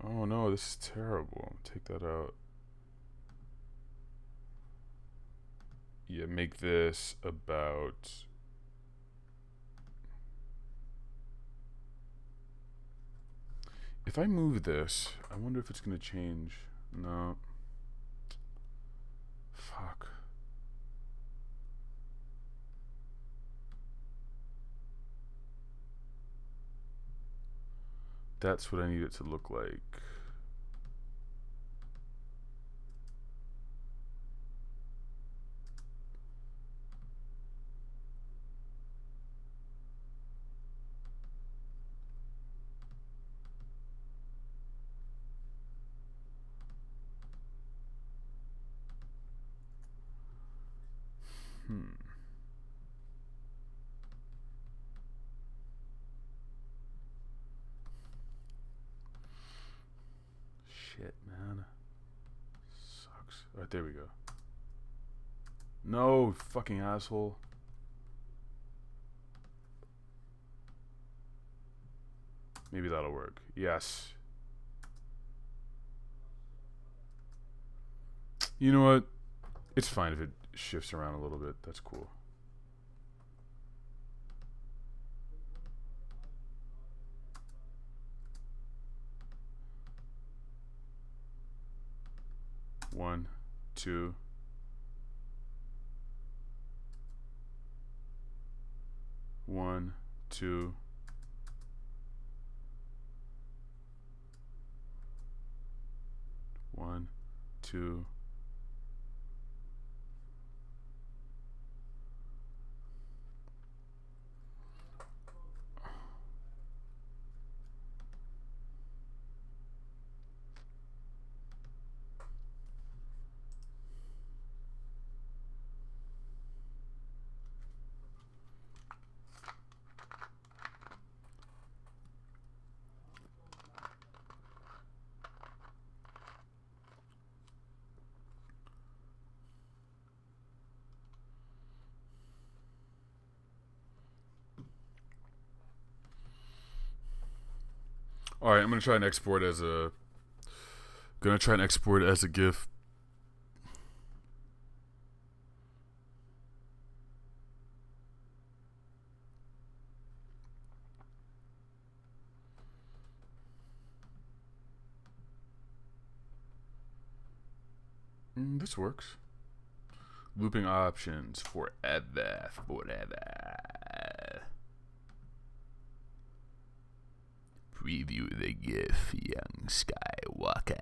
Oh no, this is terrible. Take that out. Yeah, make this about... If I move this, I wonder if it's going to change. No. Fuck. That's what I need it to look like. it. There we go. No, fucking asshole. Maybe that'll work. Yes. You know what? It's fine if it shifts around a little bit. That's cool. One, two. One, two. One, two. All right, I'm gonna try and export as a. GIF. This works. Looping options forever. Preview the GIF, young Skywalker.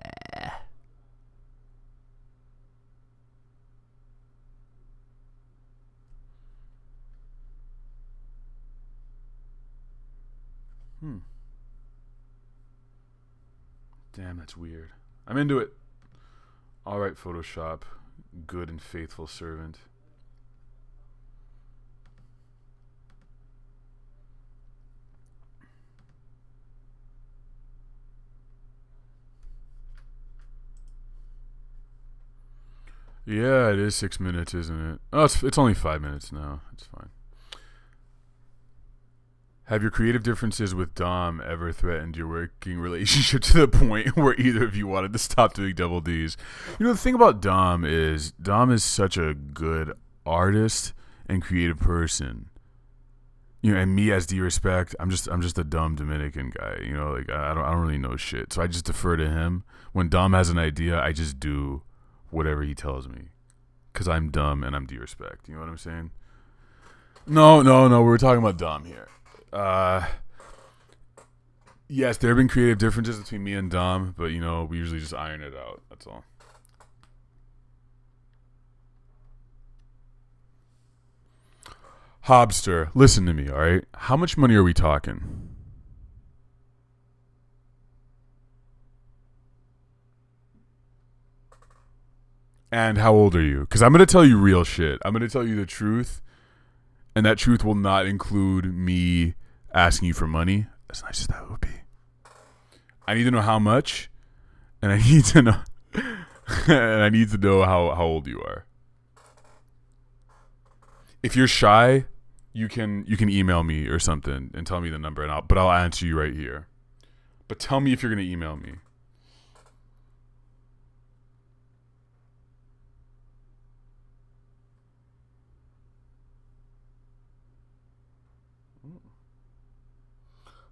Damn, that's weird. I'm into it. All right, Photoshop, good and faithful servant. Yeah, it is 6 minutes, isn't it? Oh, it's only 5 minutes now. It's fine. Have your creative differences with Dom ever threatened your working relationship to the point where either of you wanted to stop doing double Ds? You know, the thing about Dom is such a good artist and creative person. You know, and me as D-Respect, I'm just a dumb Dominican guy. You know, like I don't really know shit, so I just defer to him. When Dom has an idea, I just do whatever he tells me, because I'm dumb and I'm D-Respect. You know what I'm saying? No. We're talking about Dom here. Yes, there have been creative differences between me and Dom, but you know, we usually just iron it out. That's all. Hobster, listen to me, all right? How much money are we talking? And how old are you? Because I'm going to tell you real shit. I'm going to tell you the truth. And that truth will not include me asking you for money. As nice as that would be. I need to know how much. And I need to know and I need to know how old you are. If you're shy, you can email me or something and tell me the number, and I'll answer you right here. But tell me if you're going to email me.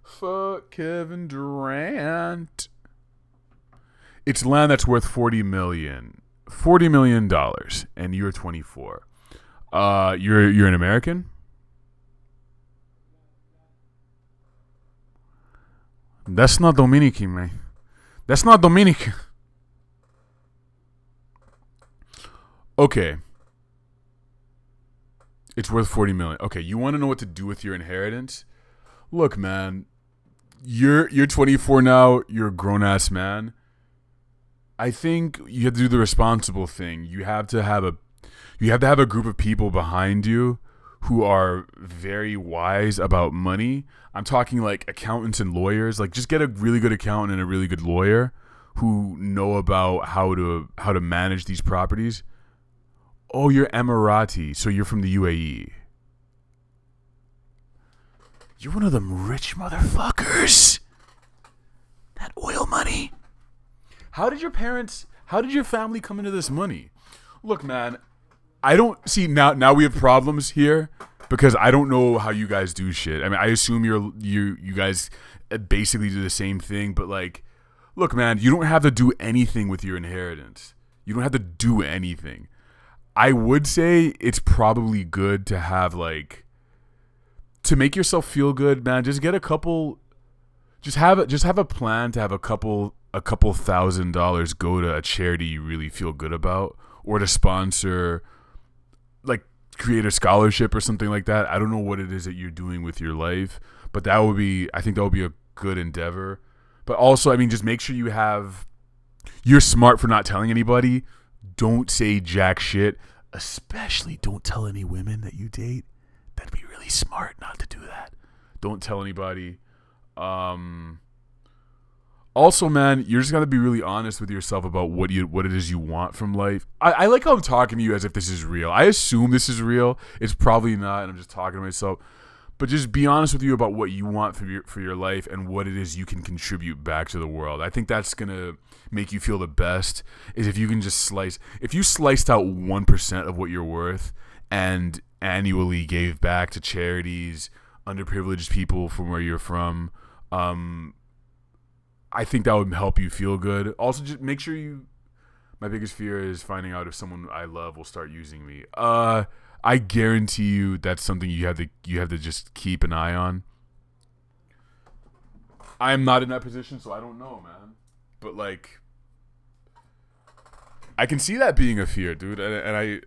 Fuck Kevin Durant. It's land that's worth $40 million, and you're 24. You're an American. That's not Dominican, man. That's not Dominican. Okay. It's worth $40 million. Okay, you want to know what to do with your inheritance? Look, man. You're 24 now. You're a grown ass man. I think you have to do the responsible thing. You have to have a group of people behind you who are very wise about money. I'm talking like accountants and lawyers. Like, just get a really good accountant and a really good lawyer who know about how to manage these properties. Oh, you're Emirati, so you're from the UAE. You're one of them rich motherfuckers. That oil money. How did your family come into this money? Look, man, I don't see now we have problems here because I don't know how you guys do shit. I mean, I assume you guys basically do the same thing, but like, look, man, you don't have to do anything with your inheritance. You don't have to do anything. I would say it's probably good to have like, to make yourself feel good, man. Just get a couple. Just have a plan to have a couple $1,000 go to a charity you really feel good about, or to sponsor, like, create a scholarship or something like that. I don't know what it is that you're doing with your life, but I think that would be a good endeavor. But also, I mean, just make sure you're smart for not telling anybody. Don't say jack shit. Especially don't tell any women that you date. That'd be really smart not to do that. Don't tell anybody. Also, man, you're just gotta be really honest with yourself about what it is you want from life. I like how I'm talking to you as if this is real. I assume this is real. It's probably not, and I'm just talking to myself. But just be honest with you about what you want for your life and what it is you can contribute back to the world. I think that's gonna make you feel the best. Is if you can just if you sliced out 1% of what you're worth and annually gave back to charities, underprivileged people from where you're from. I think that would help you feel good. Also, just make sure my biggest fear is finding out if someone I love will start using me. I guarantee you that's something you have to just keep an eye on. I'm not in that position, so I don't know, man. But like, I can see that being a fear, dude, and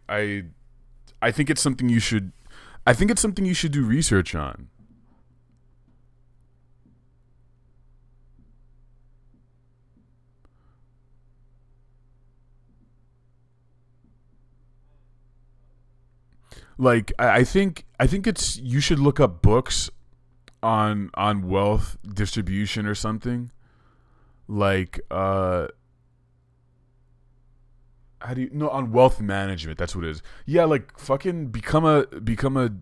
I think it's something you should. I think it's something you should do research on. Like, I think it's, you should look up books on wealth distribution or something. Like, how do you, no, on wealth management, that's what it is. Yeah, like, fucking become an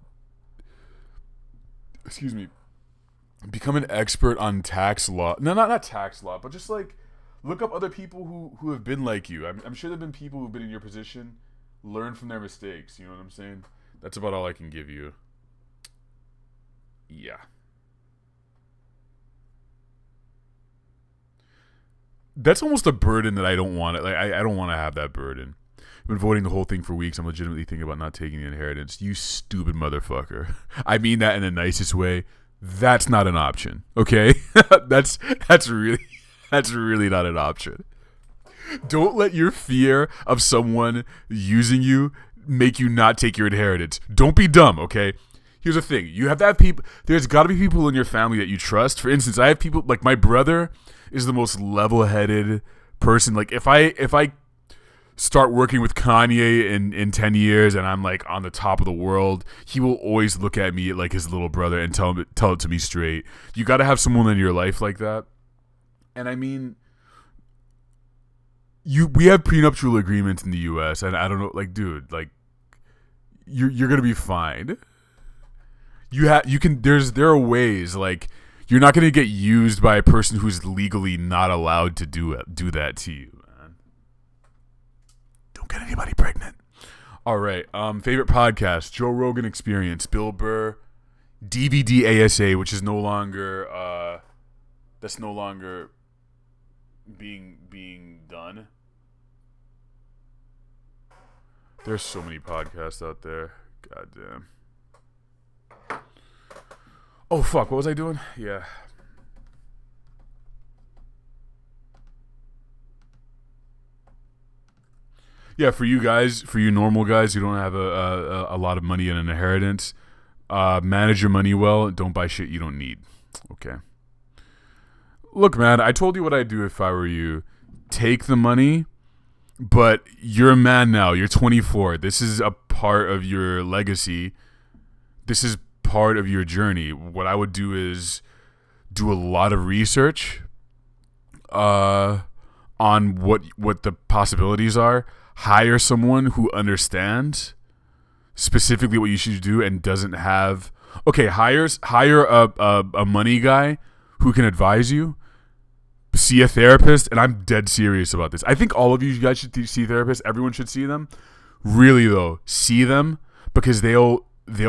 expert on tax law. No, not tax law, but just like look up other people who have been like you. I'm sure there've been people who've been in your position. Learn from their mistakes. You know what I'm saying? That's about all I can give you. Yeah. That's almost a burden that I don't want. Like, I don't want to have that burden. I've been voting the whole thing for weeks. I'm legitimately thinking about not taking the inheritance. You stupid motherfucker. I mean that in the nicest way. That's not an option. Okay? that's really not an option. Don't let your fear of someone using you make you not take your inheritance. Don't be dumb, okay? Here's the thing. You have to have people. There's got to be people in your family that you trust. For instance, I have people, like my brother is the most level-headed person. Like, if I start working with Kanye in 10 years and I'm like on the top of the world, he will always look at me like his little brother and tell it to me straight. You got to have someone in your life like that. And I mean, we have prenuptial agreements in the US, and I don't know, like, dude, like, you're gonna be fine. There are ways, like, you're not gonna get used by a person who's legally not allowed to do that to you, man. Don't get anybody pregnant. All right, favorite podcast: Joe Rogan Experience, Bill Burr, DVD ASA, which is no longer being done. There's so many podcasts out there. God damn. Oh, fuck. What was I doing? Yeah. Yeah, for you normal guys who don't have a lot of money in an inheritance, manage your money well. Don't buy shit you don't need. Okay. Look, man, I told you what I'd do if I were you. Take the money. But you're a man now. You're 24. This is a part of your legacy. This is part of your journey. What I would do is do a lot of research on what the possibilities are, hire someone who understands specifically what you should do and doesn't have. Okay, hire a money guy who can advise you. See a therapist, and I'm dead serious about this. I think all of you guys should see therapists. Everyone should see them. Really though, see them, because they'll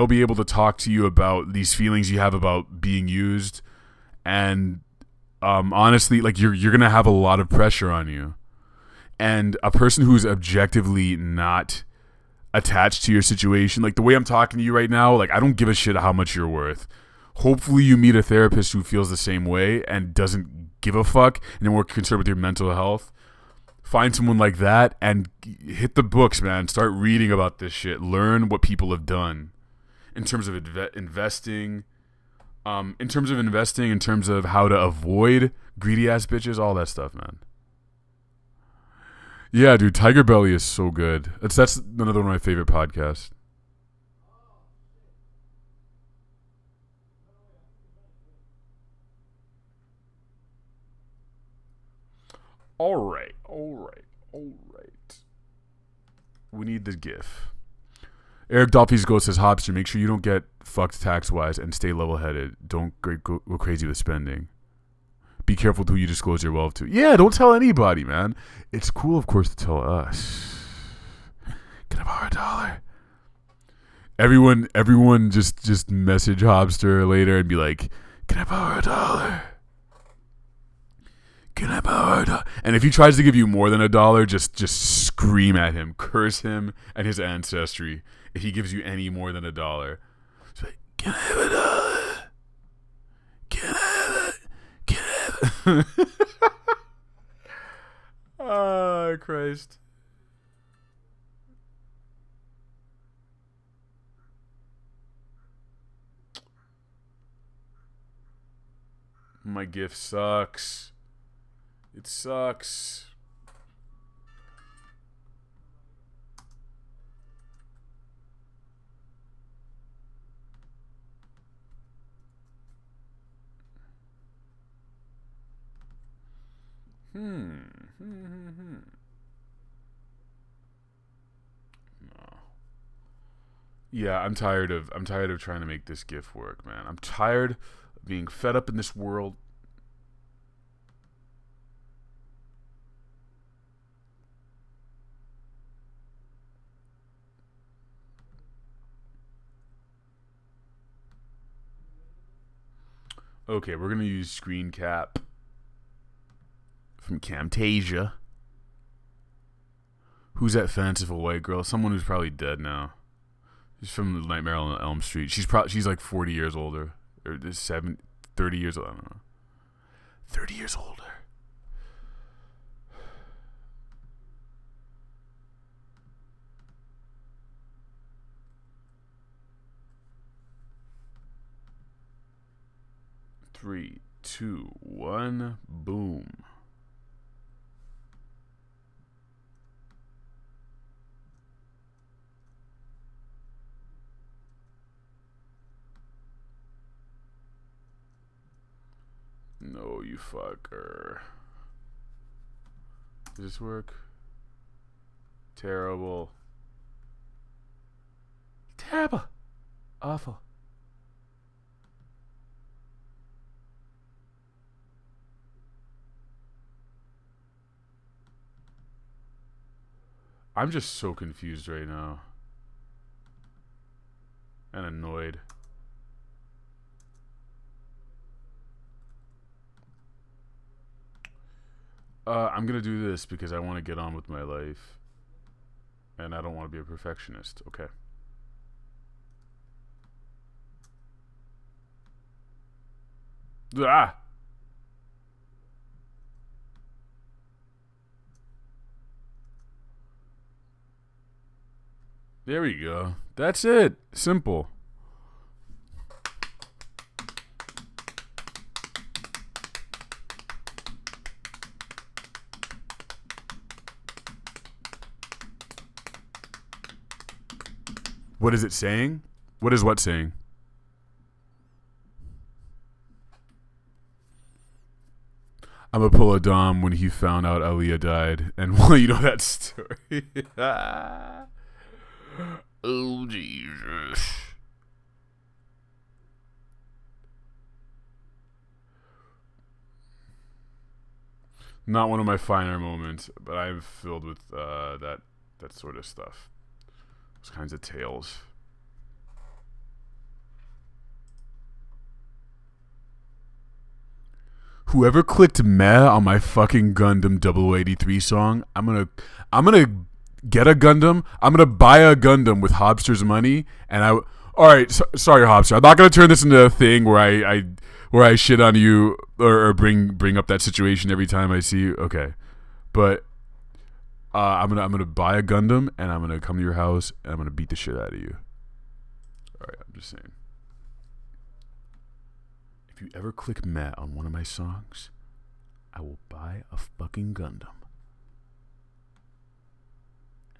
be able to talk to you about these feelings you have about being used, and honestly, like you're gonna have a lot of pressure on you, and a person who's objectively not attached to your situation, like the way I'm talking to you right now, like I don't give a shit how much you're worth. Hopefully you meet a therapist who feels the same way and doesn't give a fuck and more concerned with your mental health. Find someone like that and hit the books, man. Start reading about this shit. Learn what people have done in terms of investing, in terms of how to avoid greedy ass bitches, all that stuff, man. Yeah, dude, Tiger Belly is so good. That's another one of my favorite podcasts. All right. We need the GIF. Eric Dolphy's Ghost says, Hopster, make sure you don't get fucked tax-wise and stay level-headed. Don't go crazy with spending. Be careful with who you disclose your wealth to. Yeah, don't tell anybody, man. It's cool, of course, to tell us. Can I borrow $1? Everyone just message Hopster later and be like, can I borrow $1? Can I borrow $1? And if he tries to give you more than $1, just scream at him, curse him and his ancestry. If he gives you any more than $1, just like, can I have $1? Can I have it? Can I have it? Oh, Christ. My GIF sucks. It sucks. No. Yeah, I'm tired of trying to make this GIF work, man. I'm tired of being fed up in this world. Okay, we're gonna use screen cap from Camtasia. Who's that fanciful white girl? Someone who's probably dead now. She's from Nightmare on Elm Street. She's like 40 years older, or 30 years older. I don't know. 30 years older. Three, two, one, boom. No, you fucker. Does this work? Terrible. Terrible. Awful. I'm just so confused right now. And annoyed. I'm gonna do this because I want to get on with my life. And I don't want to be a perfectionist. Okay. Ah! There we go. That's it. Simple. What is it saying? What is what saying? I'm gonna pull a Dom when he found out Aaliyah died, and well, you know that story. Oh Jesus! Not one of my finer moments, but I'm filled with that sort of stuff. Those kinds of tales. Whoever clicked meh on my fucking Gundam 0083 song, I'm gonna get a Gundam. I'm gonna buy a Gundam with Hobster's money, and all right, sorry Hobster. I'm not gonna turn this into a thing where I shit on you or bring up that situation every time I see you. Okay, but I'm gonna buy a Gundam, and I'm gonna come to your house, and I'm gonna beat the shit out of you. All right, I'm just saying. If you ever click meh on one of my songs, I will buy a fucking Gundam.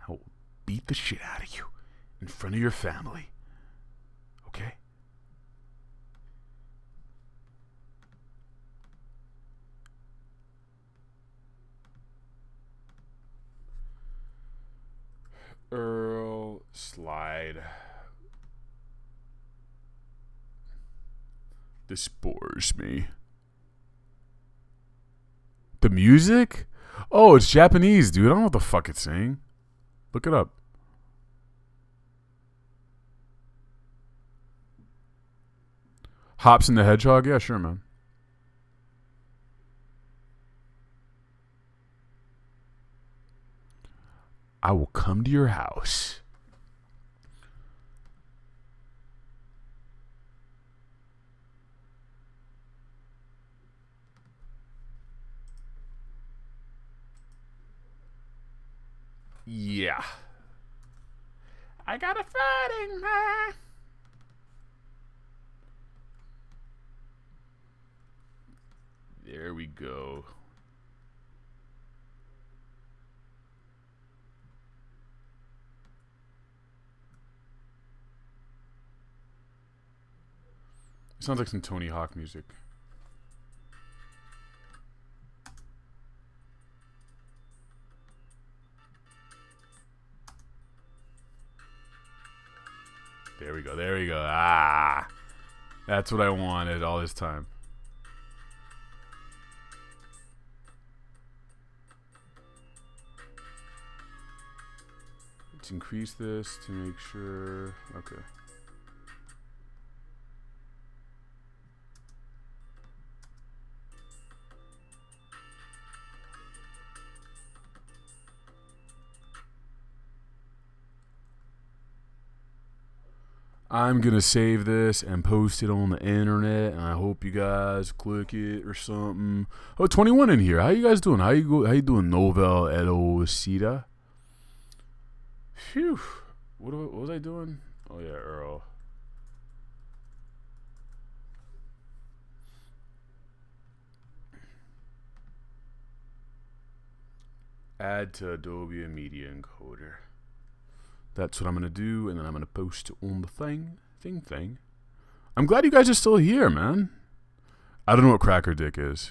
I will beat the shit out of you in front of your family. Okay? Earl Slide. This bores me. The music? Oh, it's Japanese, dude. I don't know what the fuck it's saying. Look it up. Hops and the Hedgehog? Yeah, sure, man. I will come to your house. Yeah. I got a fighting man. There we go. It sounds like some Tony Hawk music. There we go. There we go. Ah. That's what I wanted all this time. Let's increase this to make sure. Okay. I'm gonna save this and post it on the internet, and I hope you guys click it or something. Oh, 21 in here. How you guys doing? How you doing, Novel Elocida? Phew. What was I doing? Oh yeah, Earl. Add to Adobe Media Encoder. That's what I'm gonna do, and then I'm gonna post it on the thing. I'm glad you guys are still here, man. I don't know what Cracker Dick is.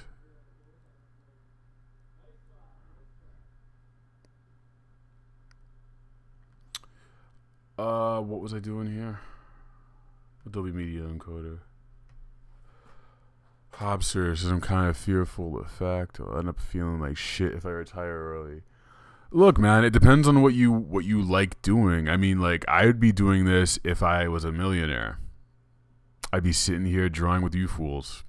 What was I doing here? Adobe Media Encoder. Hobster says I'm kind of fearful of the fact I'll end up feeling like shit if I retire early. Look, man, it depends on what you like doing. I mean, like, I would be doing this if I was a millionaire. I'd be sitting here drawing with you fools.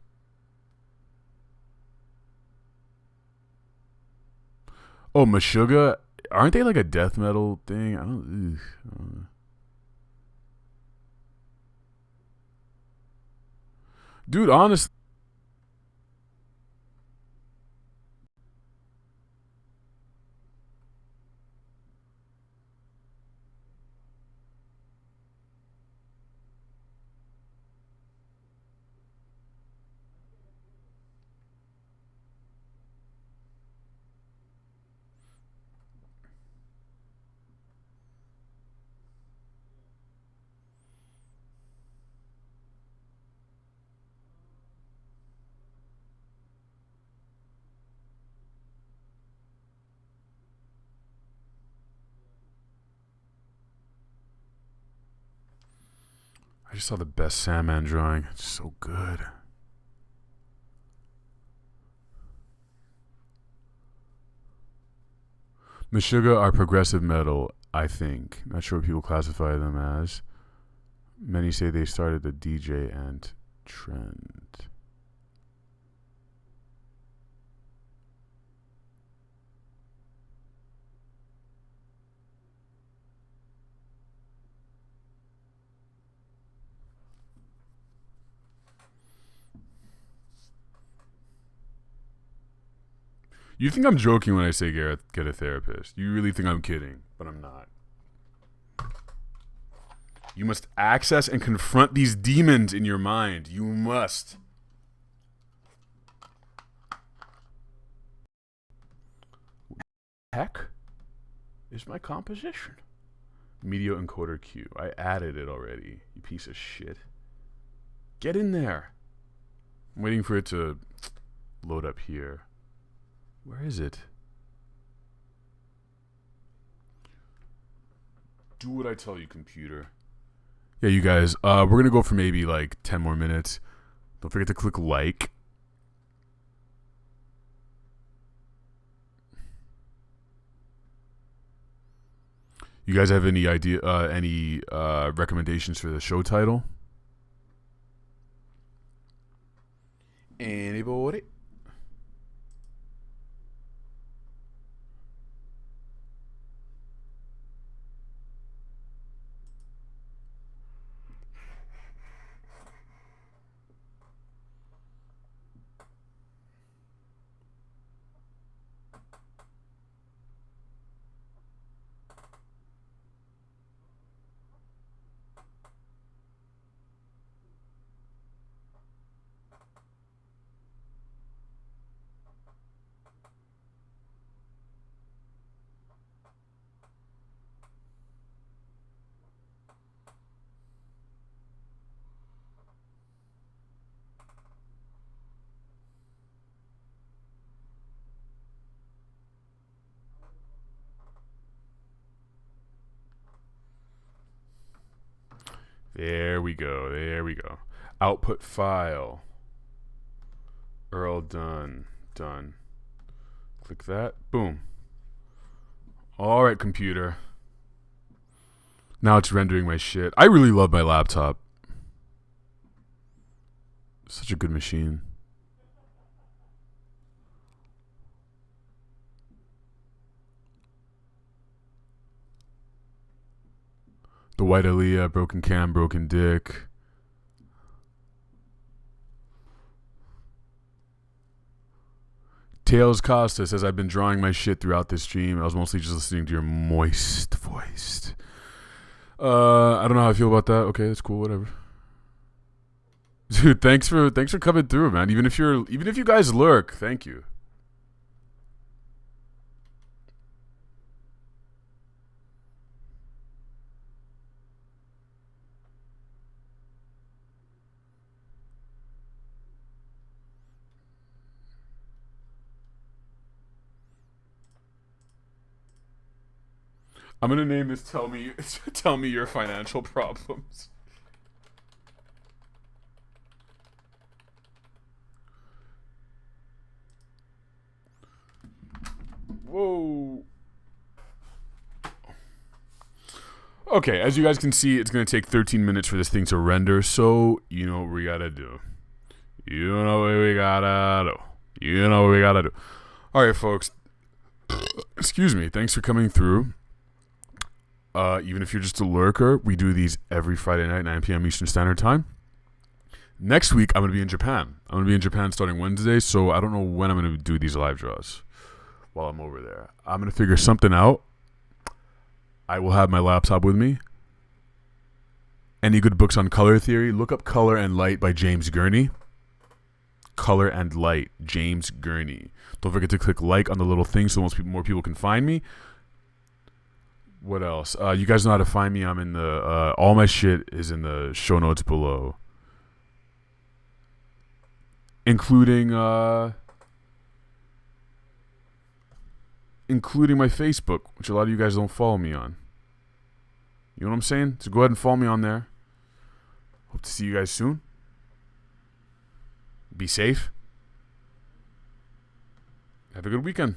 Oh, Meshuggah, aren't they like a death metal thing? I don't know. Dude, honestly. I just saw the best Sandman drawing. It's so good. Meshuggah are progressive metal, I think. Not sure what people classify them as. Many say they started the DJ and trend. You think I'm joking when I say get a therapist. You really think I'm kidding, but I'm not. You must access and confront these demons in your mind. You must. What the heck is my composition? Media encoder Q. I added it already, you piece of shit. Get in there. I'm waiting for it to load up here. Where is it? Do what I tell you, computer. Yeah, you guys, we're going to go for maybe like 10 more minutes. Don't forget to click like. You guys have any idea, any recommendations for the show title? Anybody? There we go. There we go. Output file. Earl done. Done. Click that. Boom. All right, computer. Now it's rendering my shit. I really love my laptop. Such a good machine. The White Aaliyah, Broken Cam, Broken Dick. Tails Costa says, I've been drawing my shit throughout this stream. I was mostly just listening to your moist voice. I don't know how I feel about that. Okay, that's cool, whatever. Dude, thanks for coming through, man. Even if you guys lurk, thank you. I'm gonna name this tell me your financial problems. Whoa. Okay, as you guys can see, it's gonna take 13 minutes for this thing to render, so you know what we gotta do. You know what we gotta do. You know what we gotta do. Alright, folks. Excuse me, thanks for coming through. Even if you're just a lurker, we do these every Friday night, 9 p.m. Eastern Standard Time. Next week, I'm going to be in Japan. I'm going to be in Japan starting Wednesday, so I don't know when I'm going to do these live draws while I'm over there. I'm going to figure something out. I will have my laptop with me. Any good books on color theory? Look up Color and Light by James Gurney. Color and Light, James Gurney. Don't forget to click like on the little thing so more people can find me. What else? You guys know how to find me. I'm in the all my shit is in the show notes below, including my Facebook, which a lot of you guys don't follow me on. You know what I'm saying? So go ahead and follow me on there. Hope to see you guys soon. Be safe. Have a good weekend.